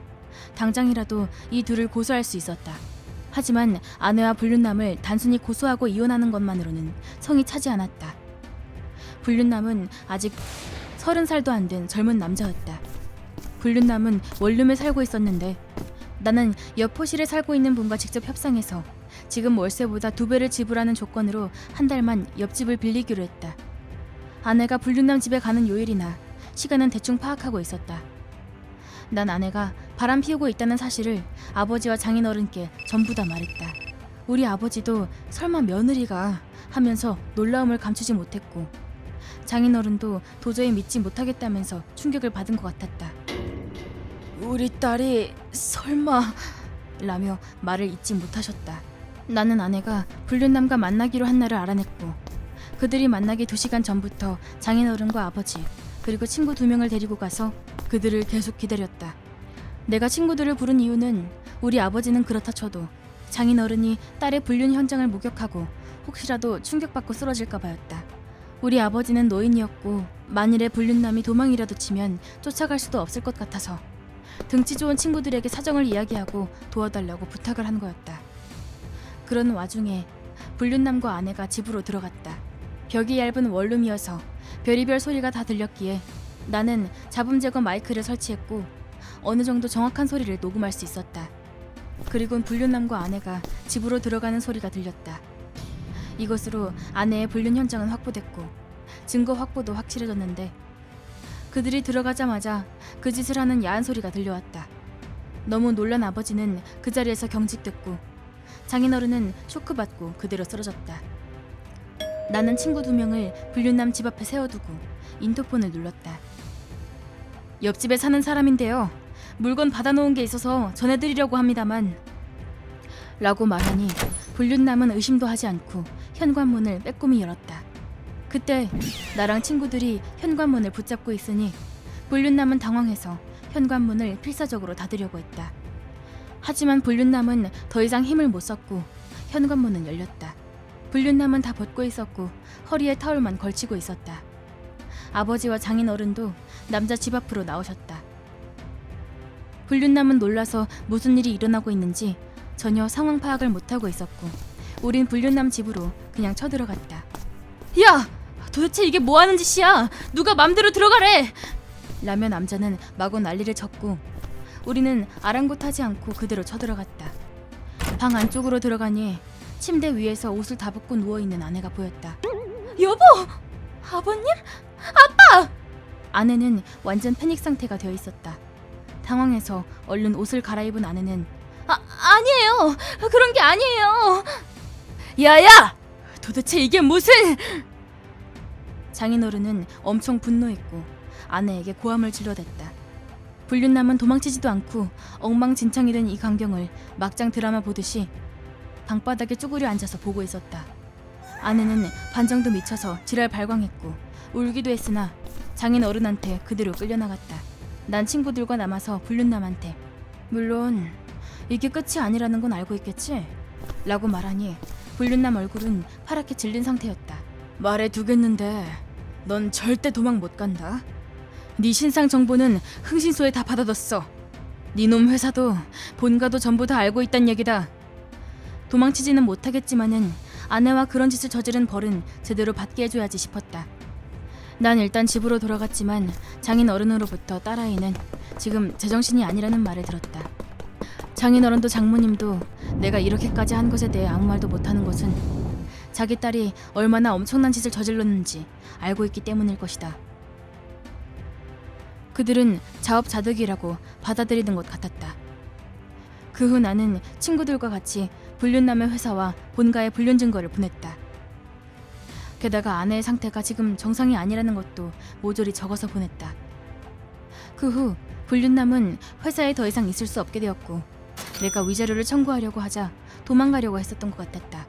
당장이라도 이 둘을 고소할 수 있었다. 하지만 아내와 불륜남을 단순히 고소하고 이혼하는 것만으로는 성이 차지 않았다. 불륜남은 아직 30살도 안 된 젊은 남자였다. 불륜남은 원룸에 살고 있었는데 나는 옆 호실에 살고 있는 분과 직접 협상해서 지금 월세보다 2배를 지불하는 조건으로 한 달만 옆집을 빌리기로 했다. 아내가 불륜남 집에 가는 요일이나 시간은 대충 파악하고 있었다. 난 아내가 바람 피우고 있다는 사실을 아버지와 장인어른께 전부 다 말했다. 우리 아버지도 설마 며느리가 하면서 놀라움을 감추지 못했고 장인어른도 도저히 믿지 못하겠다면서 충격을 받은 것 같았다. 우리 딸이 설마 라며 말을 잇지 못하셨다. 나는 아내가 불륜남과 만나기로 한 날을 알아냈고 그들이 만나기 2시간 전부터 장인어른과 아버지 그리고 친구 2명을 데리고 가서 그들을 계속 기다렸다. 내가 친구들을 부른 이유는 우리 아버지는 그렇다 쳐도 장인어른이 딸의 불륜 현장을 목격하고 혹시라도 충격받고 쓰러질까 봐였다. 우리 아버지는 노인이었고 만일에 불륜남이 도망이라도 치면 쫓아갈 수도 없을 것 같아서 등치 좋은 친구들에게 사정을 이야기하고 도와달라고 부탁을 한 거였다. 그런 와중에 불륜남과 아내가 집으로 들어갔다. 벽이 얇은 원룸이어서 별의별 소리가 다 들렸기에 나는 잡음 제거 마이크를 설치했고 어느 정도 정확한 소리를 녹음할 수 있었다. 그리곤 불륜남과 아내가 집으로 들어가는 소리가 들렸다. 이것으로 아내의 불륜 현장은 확보됐고 증거 확보도 확실해졌는데 그들이 들어가자마자 그 짓을 하는 야한 소리가 들려왔다. 너무 놀란 아버지는 그 자리에서 경직됐고 장인어른은 쇼크받고 그대로 쓰러졌다. 나는 친구 2명을 불륜남 집 앞에 세워두고 인터폰을 눌렀다. 옆집에 사는 사람인데요. 물건 받아놓은 게 있어서 전해드리려고 합니다만 라고 말하니 불륜남은 의심도 하지 않고 현관문을 빼꼼히 열었다. 그때 나랑 친구들이 현관문을 붙잡고 있으니 불륜남은 당황해서 현관문을 필사적으로 닫으려고 했다. 하지만 불륜남은 더 이상 힘을 못 썼고 현관문은 열렸다. 불륜남은 다 벗고 있었고 허리에 타올만 걸치고 있었다. 아버지와 장인어른도 남자 집 앞으로 나오셨다. 불륜남은 놀라서 무슨 일이 일어나고 있는지 전혀 상황 파악을 못하고 있었고 우린 불륜남 집으로 그냥 쳐들어갔다. 야! 도대체 이게 뭐하는 짓이야! 누가 맘대로 들어가래! 라며 남자는 마구 난리를 쳤고 우리는 아랑곳하지 않고 그대로 쳐들어갔다. 방 안쪽으로 들어가니 침대 위에서 옷을 다 벗고 누워있는 아내가 보였다. 여보! 아버님? 아빠! 아내는 완전 패닉 상태가 되어 있었다. 당황해서 얼른 옷을 갈아입은 아내는 아니에요! 그런 게 아니에요! 야야! 도대체 이게 무슨... 장인어른은 엄청 분노했고 아내에게 고함을 질러댔다. 불륜남은 도망치지도 않고 엉망진창이 된 이 광경을 막장 드라마 보듯이 방바닥에 쭈그려 앉아서 보고 있었다. 아내는 반정도 미쳐서 지랄 발광했고 울기도 했으나 장인어른한테 그대로 끌려나갔다. 난 친구들과 남아서 불륜남한테 물론 이게 끝이 아니라는 건 알고 있겠지? 라고 말하니 불륜남 얼굴은 파랗게 질린 상태였다. 말해두겠는데 넌 절대 도망 못 간다. 네 신상 정보는 흥신소에 다 받아뒀어. 네 놈 회사도 본가도 전부 다 알고 있단 얘기다. 도망치지는 못하겠지만은 아내와 그런 짓을 저지른 벌은 제대로 받게 해줘야지 싶었다. 난 일단 집으로 돌아갔지만 장인어른으로부터 딸아이는 지금 제정신이 아니라는 말을 들었다. 장인어른도 장모님도 내가 이렇게까지 한 것에 대해 아무 말도 못하는 것은 자기 딸이 얼마나 엄청난 짓을 저질렀는지 알고 있기 때문일 것이다. 그들은 자업자득이라고 받아들이는 것 같았다. 그 후 나는 친구들과 같이 불륜남의 회사와 본가의 불륜 증거를 보냈다. 게다가 아내의 상태가 지금 정상이 아니라는 것도 모조리 적어서 보냈다. 그 후 불륜남은 회사에 더 이상 있을 수 없게 되었고 내가 위자료를 청구하려고 하자 도망가려고 했었던 것 같았다.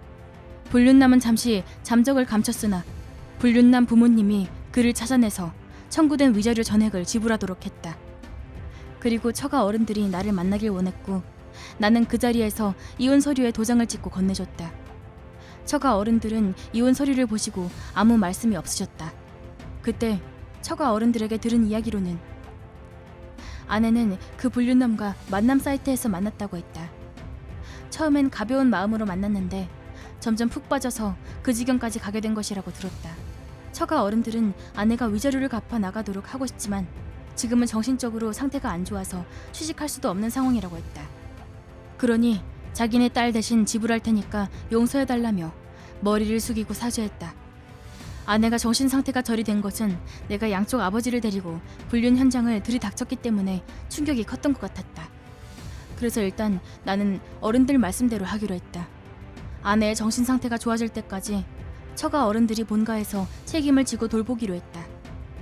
불륜남은 잠시 잠적을 감췄으나 불륜남 부모님이 그를 찾아내서 청구된 위자료 전액을 지불하도록 했다. 그리고 처가 어른들이 나를 만나길 원했고 나는 그 자리에서 이혼 서류에 도장을 찍고 건네줬다. 처가 어른들은 이혼 서류를 보시고 아무 말씀이 없으셨다. 그때 처가 어른들에게 들은 이야기로는 아내는 그 불륜남과 만남 사이트에서 만났다고 했다. 처음엔 가벼운 마음으로 만났는데 점점 푹 빠져서 그 지경까지 가게 된 것이라고 들었다. 처가 어른들은 아내가 위자료를 갚아 나가도록 하고 싶지만 지금은 정신적으로 상태가 안 좋아서 취직할 수도 없는 상황이라고 했다. 그러니 자기네 딸 대신 지불할 테니까 용서해달라며 머리를 숙이고 사죄했다. 아내가 정신 상태가 저리 된 것은 내가 양쪽 아버지를 데리고 불륜 현장을 들이닥쳤기 때문에 충격이 컸던 것 같았다. 그래서 일단 나는 어른들 말씀대로 하기로 했다. 아내의 정신 상태가 좋아질 때까지 처가 어른들이 본가에서 책임을 지고 돌보기로 했다.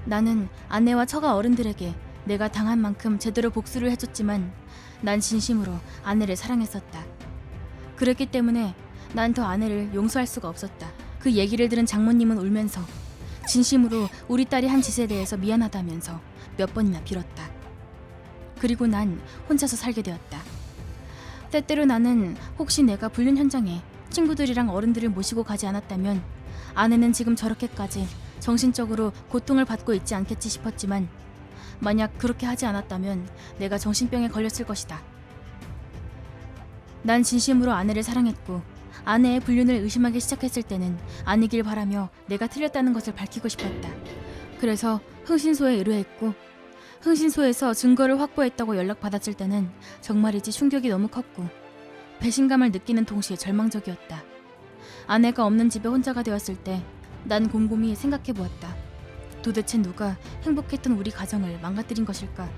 나는 아내와 처가 어른들에게 내가 당한 만큼 제대로 복수를 해줬지만 난 진심으로 아내를 사랑했었다. 그랬기 때문에 난 더 아내를 용서할 수가 없었다. 그 얘기를 들은 장모님은 울면서 진심으로 우리 딸이 한 짓에 대해서 미안하다면서 몇 번이나 빌었다. 그리고 난 혼자서 살게 되었다. 때때로 나는 혹시 내가 불륜 현장에 친구들이랑 어른들을 모시고 가지 않았다면 아내는 지금 저렇게까지 정신적으로 고통을 받고 있지 않겠지 싶었지만 만약 그렇게 하지 않았다면 내가 정신병에 걸렸을 것이다. 난 진심으로 아내를 사랑했고 아내의 불륜을 의심하기 시작했을 때는 아니길 바라며 내가 틀렸다는 것을 밝히고 싶었다. 그래서 흥신소에 의뢰했고 흥신소에서 증거를 확보했다고 연락받았을 때는 정말이지 충격이 너무 컸고 배신감을 느끼는 동시에 절망적이었다. 아내가 없는 집에 혼자가 되었을 때 난 곰곰이 생각해보았다. 도대체 누가 행복했던 우리 가정을 망가뜨린 것일까?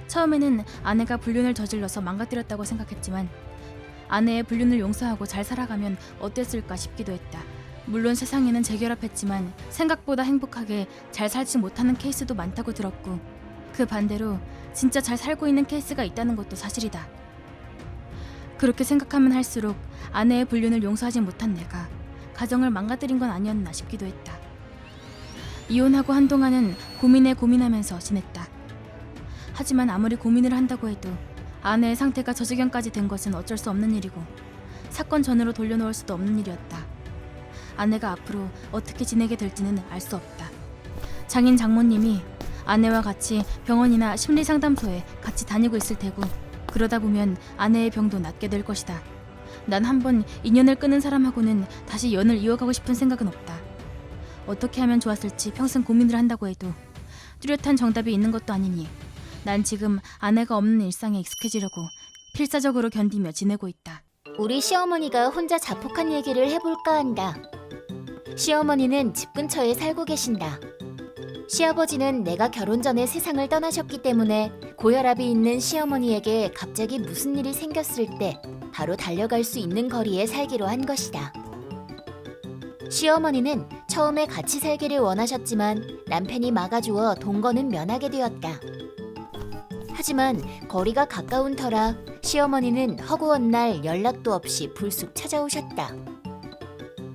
처음에는 아내가 불륜을 저질러서 망가뜨렸다고 생각했지만 아내의 불륜을 용서하고 잘 살아가면 어땠을까 싶기도 했다. 물론 세상에는 재결합했지만 생각보다 행복하게 잘 살지 못하는 케이스도 많다고 들었고 그 반대로 진짜 잘 살고 있는 케이스가 있다는 것도 사실이다. 그렇게 생각하면 할수록 아내의 불륜을 용서하지 못한 내가 가정을 망가뜨린 건 아니었나 싶기도 했다. 이혼하고 한동안은 고민하면서 지냈다. 하지만 아무리 고민을 한다고 해도 아내의 상태가 저 지경까지 된 것은 어쩔 수 없는 일이고 사건 전으로 돌려놓을 수도 없는 일이었다. 아내가 앞으로 어떻게 지내게 될지는 알 수 없다. 장인 장모님이 아내와 같이 병원이나 심리상담소에 같이 다니고 있을 테고 그러다 보면 아내의 병도 낫게 될 것이다. 난 한번 인연을 끊은 사람하고는 다시 연을 이어가고 싶은 생각은 없다. 어떻게 하면 좋았을지 평생 고민을 한다고 해도 뚜렷한 정답이 있는 것도 아니니 난 지금 아내가 없는 일상에 익숙해지려고 필사적으로 견디며 지내고 있다. 우리 시어머니가 혼자 자폭한 얘기를 해볼까 한다. 시어머니는 집 근처에 살고 계신다. 시아버지는 내가 결혼 전에 세상을 떠나셨기 때문에 고혈압이 있는 시어머니에게 갑자기 무슨 일이 생겼을 때 바로 달려갈 수 있는 거리에 살기로 한 것이다. 시어머니는 처음에 같이 살기를 원하셨지만 남편이 막아주어 동거는 면하게 되었다. 하지만 거리가 가까운 터라 시어머니는 허구한 날 연락도 없이 불쑥 찾아오셨다.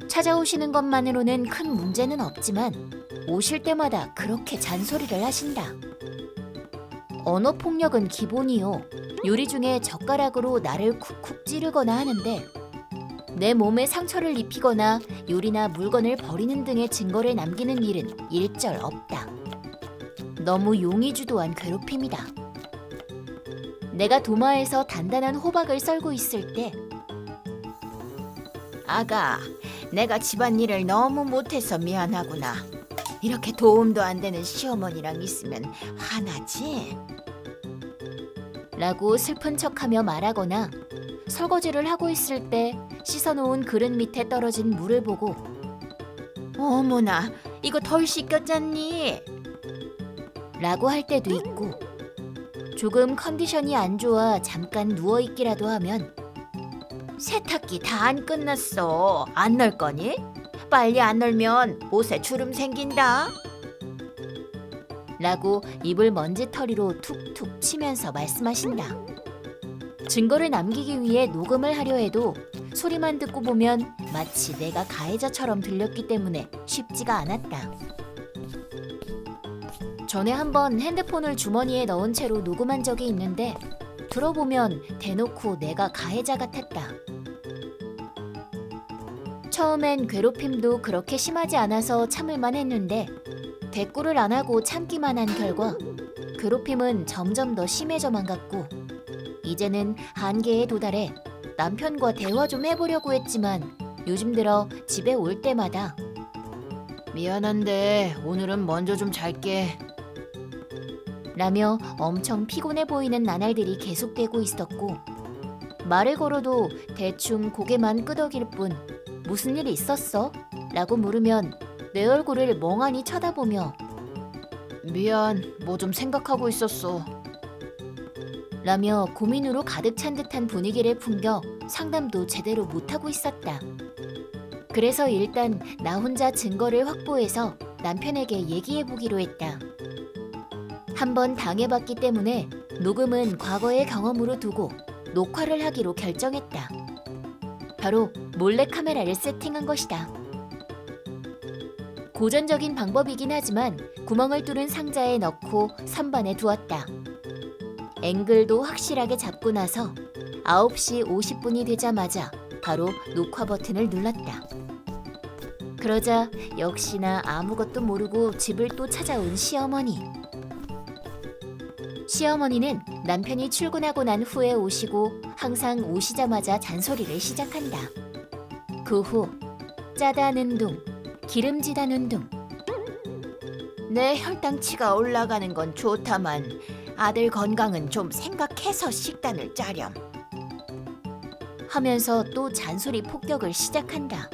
찾아오시는 것만으로는 큰 문제는 없지만 오실 때마다 그렇게 잔소리를 하신다. 언어폭력은 기본이요. 요리 중에 젓가락으로 나를 쿡쿡 찌르거나 하는데 내 몸에 상처를 입히거나 요리나 물건을 버리는 등의 증거를 남기는 일은 일절 없다. 너무 용의주도한 괴롭힘이다. 내가 도마에서 단단한 호박을 썰고 있을 때 아가, 내가 집안일을 너무 못해서 미안하구나. 이렇게 도움도 안 되는 시어머니랑 있으면 화나지? 라고 슬픈 척하며 말하거나 설거지를 하고 있을 때 씻어놓은 그릇 밑에 떨어진 물을 보고 어머나, 이거 덜 씻겼잖니? 라고 할 때도 있고 조금 컨디션이 안 좋아 잠깐 누워있기라도 하면 세탁기 다 안 끝났어. 안 널 거니? 빨리 안 널면 옷에 주름 생긴다. 라고 입을 먼지털이로 툭툭 치면서 말씀하신다. 증거를 남기기 위해 녹음을 하려 해도 소리만 듣고 보면 마치 내가 가해자처럼 들렸기 때문에 쉽지가 않았다. 전에 한번 핸드폰을 주머니에 넣은 채로 녹음한 적이 있는데 들어보면 대놓고 내가 가해자 같았다. 처음엔 괴롭힘도 그렇게 심하지 않아서 참을만 했는데 대꾸를 안 하고 참기만 한 결과 괴롭힘은 점점 더 심해져만 갔고 이제는 한계에 도달해 남편과 대화 좀 해보려고 했지만 요즘 들어 집에 올 때마다 미안한데 오늘은 먼저 좀 잘게 라며 엄청 피곤해 보이는 나날들이 계속되고 있었고 말을 걸어도 대충 고개만 끄덕일 뿐 무슨 일 있었어? 라고 물으면 내 얼굴을 멍하니 쳐다보며 미안, 뭐 좀 생각하고 있었어 라며 고민으로 가득 찬 듯한 분위기를 풍겨 상담도 제대로 못하고 있었다. 그래서 일단 나 혼자 증거를 확보해서 남편에게 얘기해보기로 했다. 한번 당해봤기 때문에 녹음은 과거의 경험으로 두고 녹화를 하기로 결정했다. 바로 몰래카메라를 세팅한 것이다. 고전적인 방법이긴 하지만 구멍을 뚫은 상자에 넣고 선반에 두었다. 앵글도 확실하게 잡고 나서 9시 50분이 되자마자 바로 녹화 버튼을 눌렀다. 그러자 역시나 아무것도 모르고 집을 또 찾아온 시어머니. 시어머니는 남편이 출근하고 난 후에 오시고 항상 오시자마자 잔소리를 시작한다. 그 후 짜다는 둥, 기름지다는 둥. 내 혈당치가 올라가는 건 좋다만 아들 건강은 좀 생각해서 식단을 짜렴. 하면서 또 잔소리 폭격을 시작한다.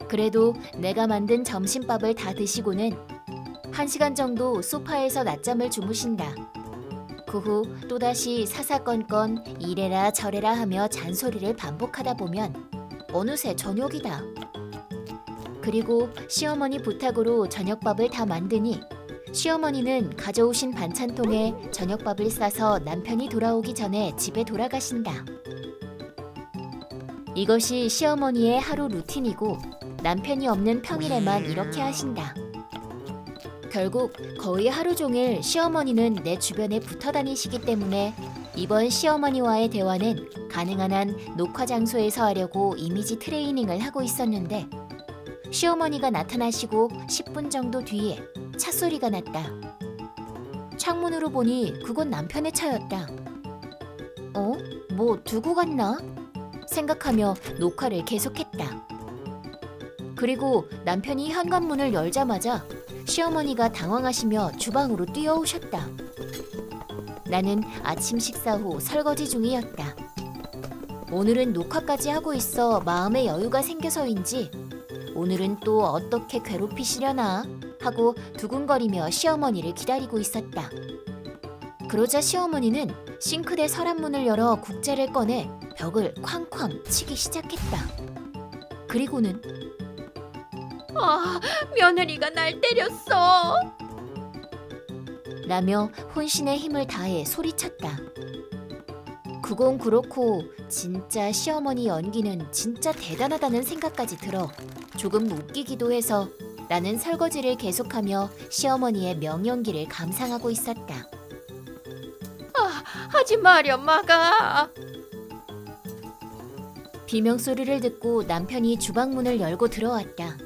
그래도 내가 만든 점심밥을 다 드시고는 1시간 정도 소파에서 낮잠을 주무신다. 그 후 또다시 사사건건 이래라 저래라 하며 잔소리를 반복하다 보면 어느새 저녁이다. 그리고 시어머니 부탁으로 저녁밥을 다 만드니 시어머니는 가져오신 반찬통에 저녁밥을 싸서 남편이 돌아오기 전에 집에 돌아가신다. 이것이 시어머니의 하루 루틴이고 남편이 없는 평일에만 이렇게 하신다. 결국 거의 하루 종일 시어머니는 내 주변에 붙어 다니시기 때문에 이번 시어머니와의 대화는 가능한 한 녹화 장소에서 하려고 이미지 트레이닝을 하고 있었는데 시어머니가 나타나시고 10분 정도 뒤에 차 소리가 났다. 창문으로 보니 그건 남편의 차였다. 뭐 두고 갔나? 생각하며 녹화를 계속했다. 그리고 남편이 현관문을 열자마자 시어머니가 당황하시며 주방으로 뛰어오셨다. 나는 아침 식사 후 설거지 중이었다. 오늘은 녹화까지 하고 있어 마음의 여유가 생겨서인지 오늘은 또 어떻게 괴롭히시려나 하고 두근거리며 시어머니를 기다리고 있었다. 그러자 시어머니는 싱크대 서랍문을 열어 국자를 꺼내 벽을 쾅쾅 치기 시작했다. 그리고는 며느리가 날 때렸어. 라며 혼신의 힘을 다해 소리쳤다. 그건 그렇고 진짜 시어머니 연기는 진짜 대단하다는 생각까지 들어 조금 웃기기도 해서 나는 설거지를 계속하며 시어머니의 명연기를 감상하고 있었다. 하지 마렴, 마가. 비명소리를 듣고 남편이 주방문을 열고 들어왔다.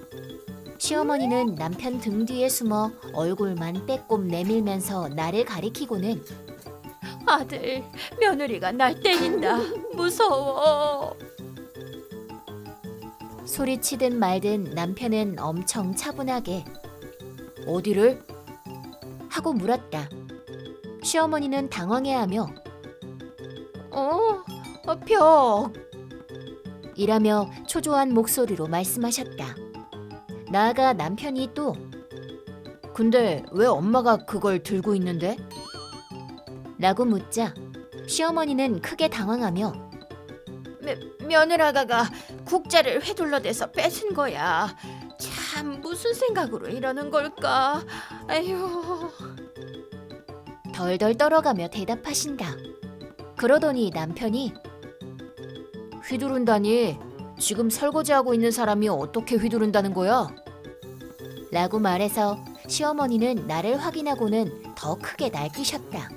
시어머니는 남편 등 뒤에 숨어 얼굴만 빼꼼 내밀면서 나를 가리키고는 아들, 며느리가 날 때린다. 무서워. 소리치든 말든 남편은 엄청 차분하게 어디를? 하고 물었다. 시어머니는 당황해하며 벽. 이라며 초조한 목소리로 말씀하셨다. 나아가 남편이 또 근데 왜 엄마가 그걸 들고 있는데? 라고 묻자 시어머니는 크게 당황하며 며느라가가 국자를 휘둘러대서 뺏은 거야. 참 무슨 생각으로 이러는 걸까? 아휴. 덜덜 떨어가며 대답하신다. 그러더니 남편이 휘두른다니 지금 설거지하고 있는 사람이 어떻게 휘두른다는 거야? 라고 말해서 시어머니는 나를 확인하고는 더 크게 날뛰셨다.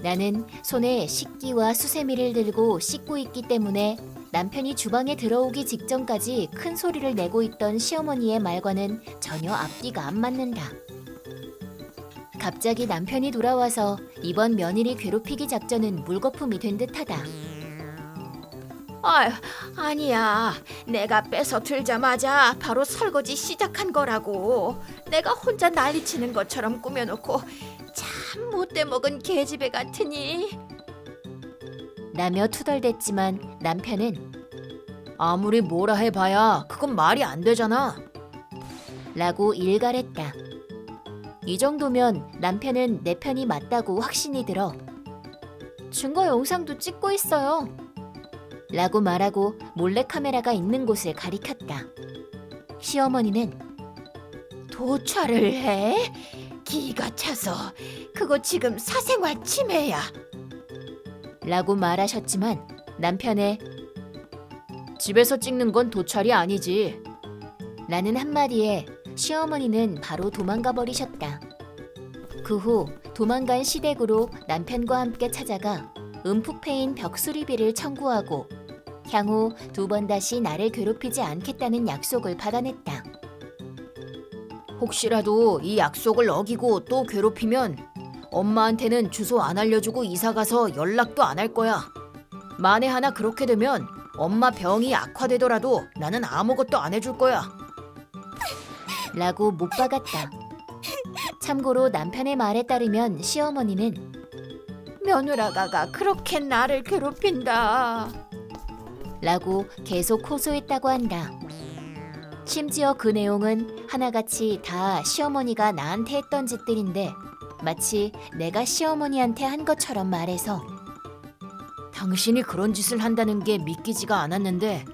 나는 손에 식기와 수세미를 들고 씻고 있기 때문에 남편이 주방에 들어오기 직전까지 큰 소리를 내고 있던 시어머니의 말과는 전혀 앞뒤가 안 맞는다. 갑자기 남편이 돌아와서 이번 며느리 괴롭히기 작전은 물거품이 된 듯하다. 아니야. 내가 빼서 들자마자 바로 설거지 시작한 거라고. 내가 혼자 난리치는 것처럼 꾸며놓고 참 못돼 먹은 계집애 같으니. 라며 투덜댔지만 남편은 아무리 뭐라 해봐야 그건 말이 안 되잖아. 라고 일갈했다. 이 정도면 남편은 내 편이 맞다고 확신이 들어 증거 영상도 찍고 있어요. 라고 말하고 몰래카메라가 있는 곳을 가리켰다. 시어머니는 도찰을 해? 기가 차서. 그거 지금 사생활 침해야. 라고 말하셨지만 남편의 집에서 찍는 건 도찰이 아니지 라는 한마디에 시어머니는 바로 도망가 버리셨다. 그 후 도망간 시댁으로 남편과 함께 찾아가 움푹 패인 벽 수리비를 청구하고 향후 2번 다시 나를 괴롭히지 않겠다는 약속을 받아냈다. 혹시라도 이 약속을 어기고 또 괴롭히면 엄마한테는 주소 안 알려주고 이사가서 연락도 안 할 거야. 만에 하나 그렇게 되면 엄마 병이 악화되더라도 나는 아무것도 안 해줄 거야. 라고 못 박았다. 참고로 남편의 말에 따르면 시어머니는 며느라가가 그렇게 나를 괴롭힌다. 라고 계속 호소했다고 한다. 심지어 그 내용은 하나같이 다 시어머니가 나한테 했던 짓들인데 마치 내가 시어머니한테 한 것처럼 말해서 당신이 그런 짓을 한다는 게 믿기지가 않았는데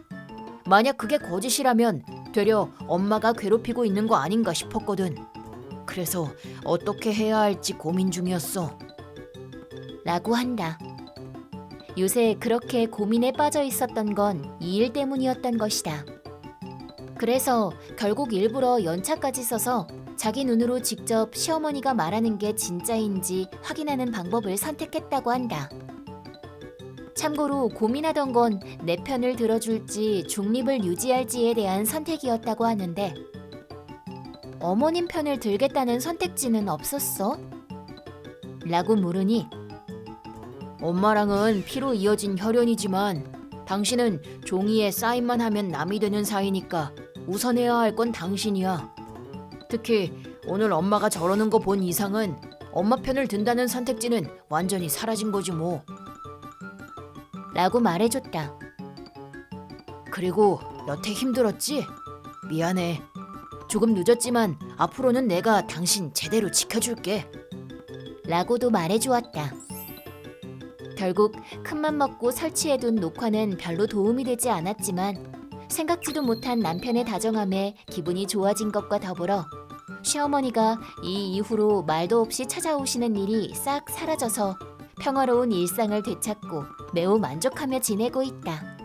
만약 그게 거짓이라면 되려 엄마가 괴롭히고 있는 거 아닌가 싶었거든. 그래서 어떻게 해야 할지 고민 중이었어. 라고 한다. 요새 그렇게 고민에 빠져 있었던 건 이 일 때문이었던 것이다. 그래서 결국 일부러 연차까지 써서 자기 눈으로 직접 시어머니가 말하는 게 진짜인지 확인하는 방법을 선택했다고 한다. 참고로 고민하던 건 내 편을 들어줄지 중립을 유지할지에 대한 선택이었다고 하는데 어머님 편을 들겠다는 선택지는 없었어? 라고 물으니 엄마랑은 피로 이어진 혈연이지만 당신은 종이에 사인만 하면 남이 되는 사이니까 우선해야 할 건 당신이야. 특히 오늘 엄마가 저러는 거 본 이상은 엄마 편을 든다는 선택지는 완전히 사라진 거지 뭐. 라고 말해줬다. 그리고 여태 힘들었지? 미안해. 조금 늦었지만 앞으로는 내가 당신 제대로 지켜줄게. 라고도 말해주었다. 결국 큰맘 먹고 설치해둔 녹화는 별로 도움이 되지 않았지만 생각지도 못한 남편의 다정함에 기분이 좋아진 것과 더불어 시어머니가 이 이후로 말도 없이 찾아오시는 일이 싹 사라져서 평화로운 일상을 되찾고 매우 만족하며 지내고 있다.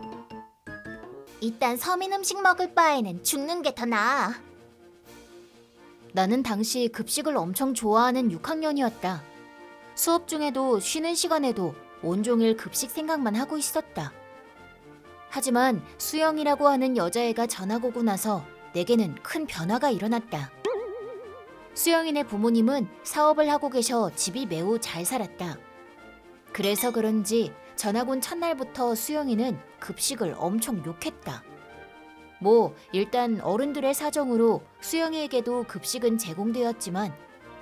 일단 서민 음식 먹을 바에는 죽는 게 더 나아. 나는 당시 급식을 엄청 좋아하는 6학년이었다. 수업 중에도 쉬는 시간에도 온종일 급식 생각만 하고 있었다. 하지만 수영이라고 하는 여자애가 전학 오고 나서 내게는 큰 변화가 일어났다. 수영이네 부모님은 사업을 하고 계셔 집이 매우 잘 살았다. 그래서 그런지 전학 온 첫날부터 수영이는 급식을 엄청 욕했다. 뭐 일단 어른들의 사정으로 수영이에게도 급식은 제공되었지만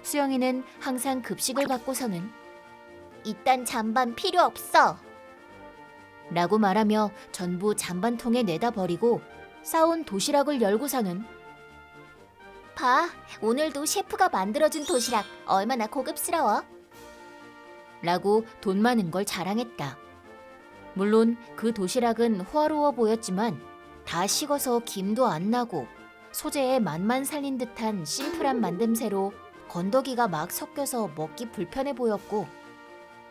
수영이는 항상 급식을 받고서는 이딴 잔반 필요 없어. 라고 말하며 전부 잔반통에 내다 버리고 싸온 도시락을 열고서는 봐, 오늘도 셰프가 만들어준 도시락 얼마나 고급스러워. 라고 돈 많은 걸 자랑했다. 물론 그 도시락은 호화로워 보였지만 다 식어서 김도 안 나고 소재에 맛만 살린 듯한 심플한 만듦새로 건더기가 막 섞여서 먹기 불편해 보였고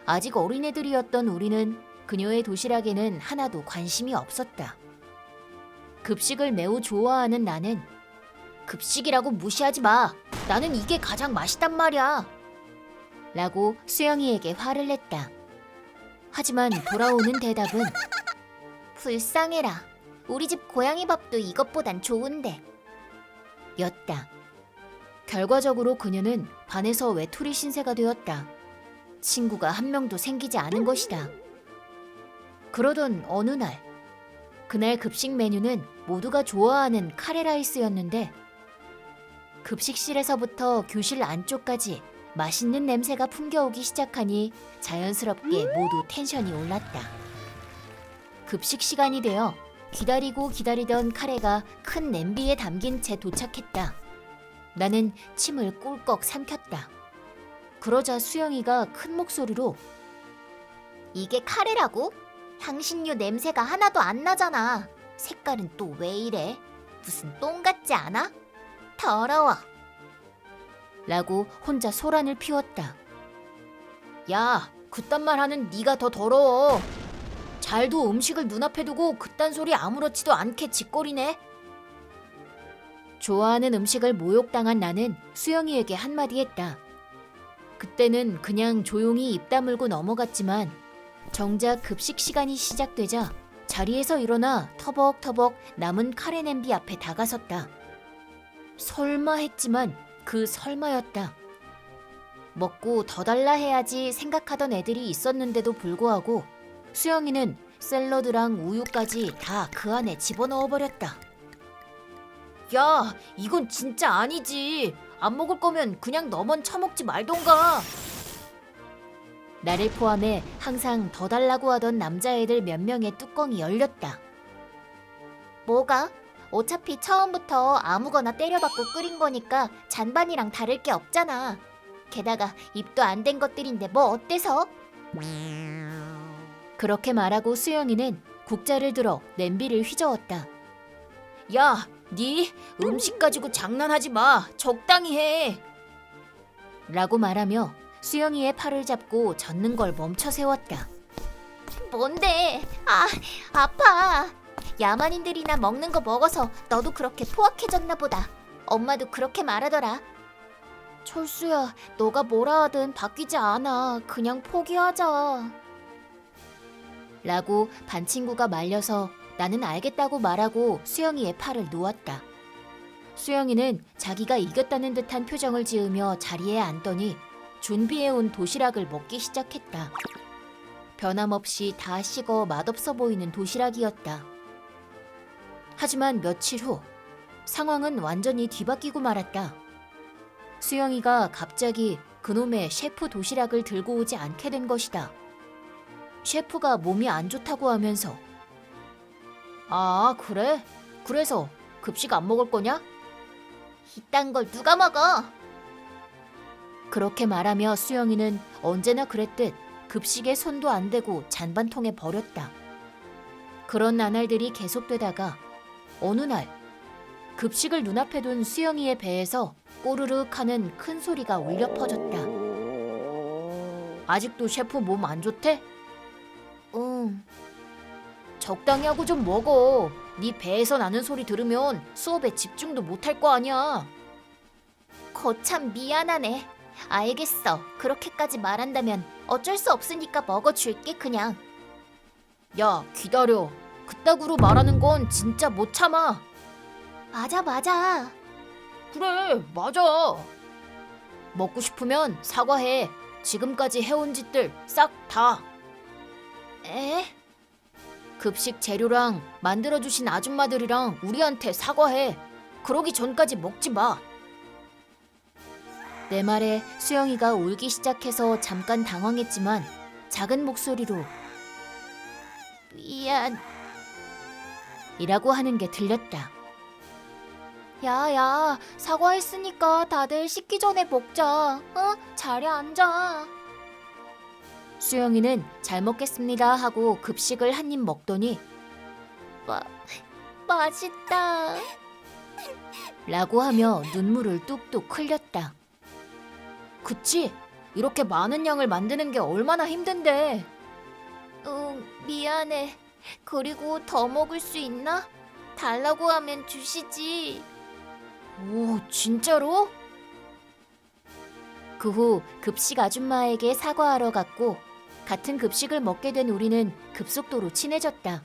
아직 어린애들이었던 우리는 그녀의 도시락에는 하나도 관심이 없었다. 급식을 매우 좋아하는 나는 급식이라고 무시하지 마. 나는 이게 가장 맛있단 말이야. 라고 수영이에게 화를 냈다. 하지만 돌아오는 대답은 불쌍해라. 우리 집 고양이 밥도 이것보단 좋은데. 였다. 결과적으로 그녀는 반에서 외톨이 신세가 되었다. 친구가 한 명도 생기지 않은 것이다. 그러던 어느 날, 그날 급식 메뉴는 모두가 좋아하는 카레라이스였는데 급식실에서부터 교실 안쪽까지 맛있는 냄새가 풍겨오기 시작하니 자연스럽게 모두 텐션이 올랐다. 급식 시간이 되어 기다리고 기다리던 카레가 큰 냄비에 담긴 채 도착했다. 나는 침을 꿀꺽 삼켰다. 그러자 수영이가 큰 목소리로 이게 카레라고? 향신료 냄새가 하나도 안 나잖아. 색깔은 또 왜 이래? 무슨 똥 같지 않아? 더러워. 라고 혼자 소란을 피웠다. 야, 그딴 말 하는 네가 더 더러워. 잘도 음식을 눈앞에 두고 그딴 소리 아무렇지도 않게 짓거리네. 좋아하는 음식을 모욕당한 나는 수영이에게 한마디 했다. 그때는 그냥 조용히 입 다물고 넘어갔지만 정작 급식 시간이 시작되자 자리에서 일어나 터벅터벅 남은 카레 냄비 앞에 다가섰다. 설마 했지만 그 설마였다. 먹고 더 달라 해야지 생각하던 애들이 있었는데도 불구하고 수영이는 샐러드랑 우유까지 다 그 안에 집어넣어버렸다. 야, 이건 진짜 아니지. 안 먹을 거면 그냥 너만 처먹지 말던가. 나를 포함해 항상 더 달라고 하던 남자애들 몇 명의 뚜껑이 열렸다. 뭐가? 어차피 처음부터 아무거나 때려박고 끓인 거니까 잔반이랑 다를 게 없잖아. 게다가 입도 안 된 것들인데 뭐 어때서? 그렇게 말하고 수영이는 국자를 들어 냄비를 휘저었다. 야, 네 음식 가지고 장난하지 마. 적당히 해. 라고 말하며 수영이의 팔을 잡고 젓는 걸 멈춰 세웠다. 뭔데? 아, 아파. 야만인들이나 먹는 거 먹어서 너도 그렇게 포악해졌나 보다. 엄마도 그렇게 말하더라. 철수야, 너가 뭐라 하든 바뀌지 않아. 그냥 포기하자. 라고 반 친구가 말려서 나는 알겠다고 말하고 수영이의 팔을 놓았다. 수영이는 자기가 이겼다는 듯한 표정을 지으며 자리에 앉더니 준비해온 도시락을 먹기 시작했다. 변함없이 다 식어 맛없어 보이는 도시락이었다. 하지만 며칠 후 상황은 완전히 뒤바뀌고 말았다. 수영이가 갑자기 그놈의 셰프 도시락을 들고 오지 않게 된 것이다. 셰프가 몸이 안 좋다고 하면서 아, 그래? 그래서 급식 안 먹을 거냐? 이딴 걸 누가 먹어? 그렇게 말하며 수영이는 언제나 그랬듯 급식에 손도 안 대고 잔반통에 버렸다. 그런 나날들이 계속되다가 어느 날 급식을 눈앞에 둔 수영이의 배에서 꼬르륵 하는 큰 소리가 울려 퍼졌다. 아직도 셰프 몸 안 좋대? 응. 적당히 하고 좀 먹어. 네 배에서 나는 소리 들으면 수업에 집중도 못할 거 아니야. 거참 미안하네. 알겠어. 그렇게까지 말한다면 어쩔 수 없으니까 먹어줄게 그냥. 야, 기다려. 그따구로 말하는 건 진짜 못 참아. 맞아. 그래, 맞아. 먹고 싶으면 사과해. 지금까지 해온 짓들 싹 다. 에? 급식 재료랑 만들어주신 아줌마들이랑 우리한테 사과해. 그러기 전까지 먹지 마. 내 말에 수영이가 울기 시작해서 잠깐 당황했지만 작은 목소리로 미안 이라고 하는 게 들렸다. 야야, 사과했으니까 다들 씻기 전에 먹자. 자리에 앉아. 수영이는 잘 먹겠습니다 하고 급식을 한 입 먹더니 맛있다 라고 하며 눈물을 뚝뚝 흘렸다. 그치? 이렇게 많은 양을 만드는 게 얼마나 힘든데. 응, 미안해. 그리고 더 먹을 수 있나? 달라고 하면 주시지. 오, 진짜로? 그 후 급식 아줌마에게 사과하러 갔고 같은 급식을 먹게 된 우리는 급속도로 친해졌다.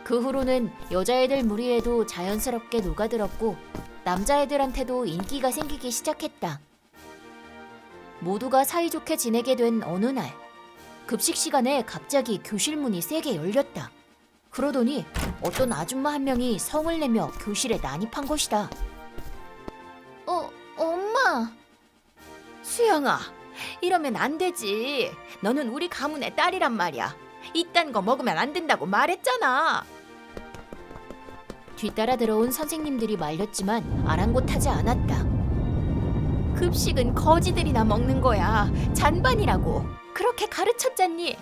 그 후로는 여자애들 무리에도 자연스럽게 녹아들었고 남자애들한테도 인기가 생기기 시작했다. 모두가 사이좋게 지내게 된 어느 날 급식 시간에 갑자기 교실 문이 세게 열렸다. 그러더니 어떤 아줌마 한 명이 성을 내며 교실에 난입한 것이다. 엄마! 수영아, 이러면 안 되지. 너는 우리 가문의 딸이란 말이야. 이딴 거 먹으면 안 된다고 말했잖아. 뒤따라 들어온 선생님들이 말렸지만 아랑곳하지 않았다. 급식은 거지들이나 먹는 거야. 잔반이라고. 그렇게 가르쳤잖니.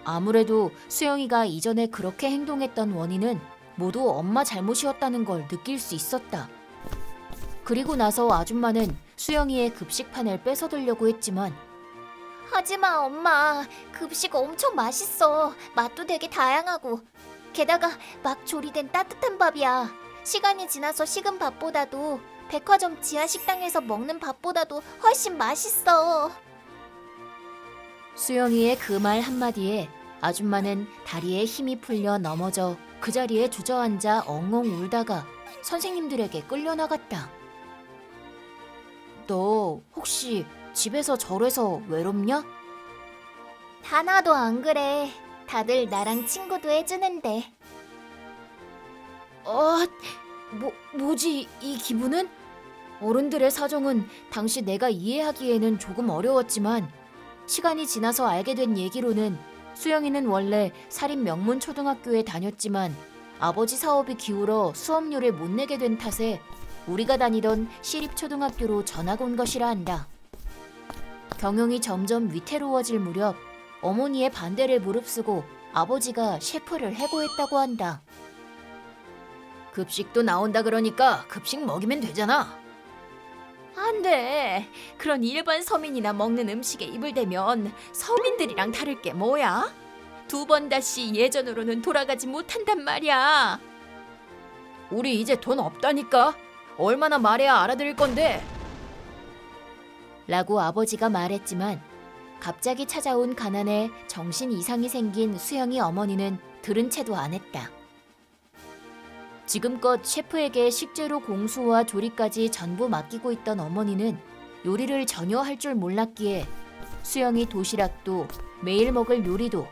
아무래도 수영이가 이전에 그렇게 행동했던 원인은 모두 엄마 잘못이었다는 걸 느낄 수 있었다. 그리고 나서 아줌마는 수영이의 급식판을 뺏어들려고 했지만 하지마 엄마, 급식 엄청 맛있어. 맛도 되게 다양하고 게다가 막 조리된 따뜻한 밥이야. 시간이 지나서 식은 밥보다도 백화점 지하 식당에서 먹는 밥보다도 훨씬 맛있어. 수영이의 그 말 한마디에 아줌마는 다리에 힘이 풀려 넘어져 그 자리에 주저앉아 엉엉 울다가 선생님들에게 끌려나갔다. 너 혹시 집에서 절해서 외롭냐? 하나도 안 그래. 다들 나랑 친구도 해주는데. 뭐지 이 기분은? 어른들의 사정은 당시 내가 이해하기에는 조금 어려웠지만 시간이 지나서 알게 된 얘기로는 수영이는 원래 사립 명문 초등학교에 다녔지만 아버지 사업이 기울어 수업료를 못 내게 된 탓에 우리가 다니던 시립 초등학교로 전학 온 것이라 한다. 경영이 점점 위태로워질 무렵 어머니의 반대를 무릅쓰고 아버지가 셰프를 해고했다고 한다. 급식도 나온다 그러니까 급식 먹이면 되잖아. 안 돼. 그런 일반 서민이나 먹는 음식에 입을 대면 서민들이랑 다를 게 뭐야? 두 번 다시 예전으로는 돌아가지 못한단 말이야. 우리 이제 돈 없다니까. 얼마나 말해야 알아들을 건데? 라고 아버지가 말했지만 갑자기 찾아온 가난에 정신 이상이 생긴 수영이 어머니는 들은 채도 안 했다. 지금껏 셰프에게 식재료 공수와 조리까지 전부 맡기고 있던 어머니는 요리를 전혀 할 줄 몰랐기에 수영이 도시락도 매일 먹을 요리도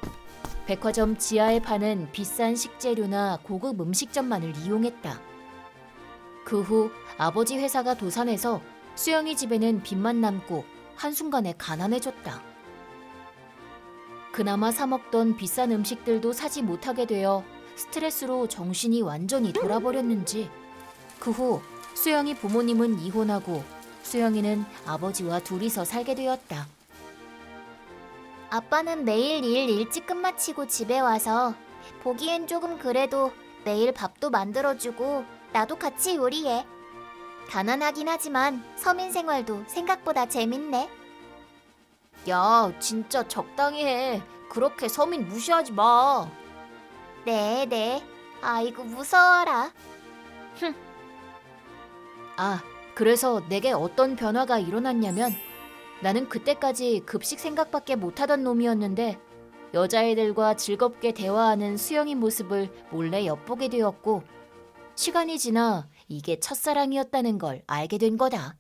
백화점 지하에 파는 비싼 식재료나 고급 음식점만을 이용했다. 그 후 아버지 회사가 도산해서 수영이 집에는 빚만 남고 한순간에 가난해졌다. 그나마 사 먹던 비싼 음식들도 사지 못하게 되어 스트레스로 정신이 완전히 돌아버렸는지 그 후 수영이 부모님은 이혼하고 수영이는 아버지와 둘이서 살게 되었다. 아빠는 매일 일 일찍 끝마치고 집에 와서 보기엔 조금 그래도 매일 밥도 만들어주고 나도 같이 요리해. 가난하긴 하지만 서민 생활도 생각보다 재밌네. 야, 진짜 적당히 해. 그렇게 서민 무시하지 마. 네. 아이고 무서워라. 아, 그래서 내게 어떤 변화가 일어났냐면 나는 그때까지 급식 생각밖에 못하던 놈이었는데 여자애들과 즐겁게 대화하는 수영이 모습을 몰래 엿보게 되었고 시간이 지나 이게 첫사랑이었다는 걸 알게 된 거다.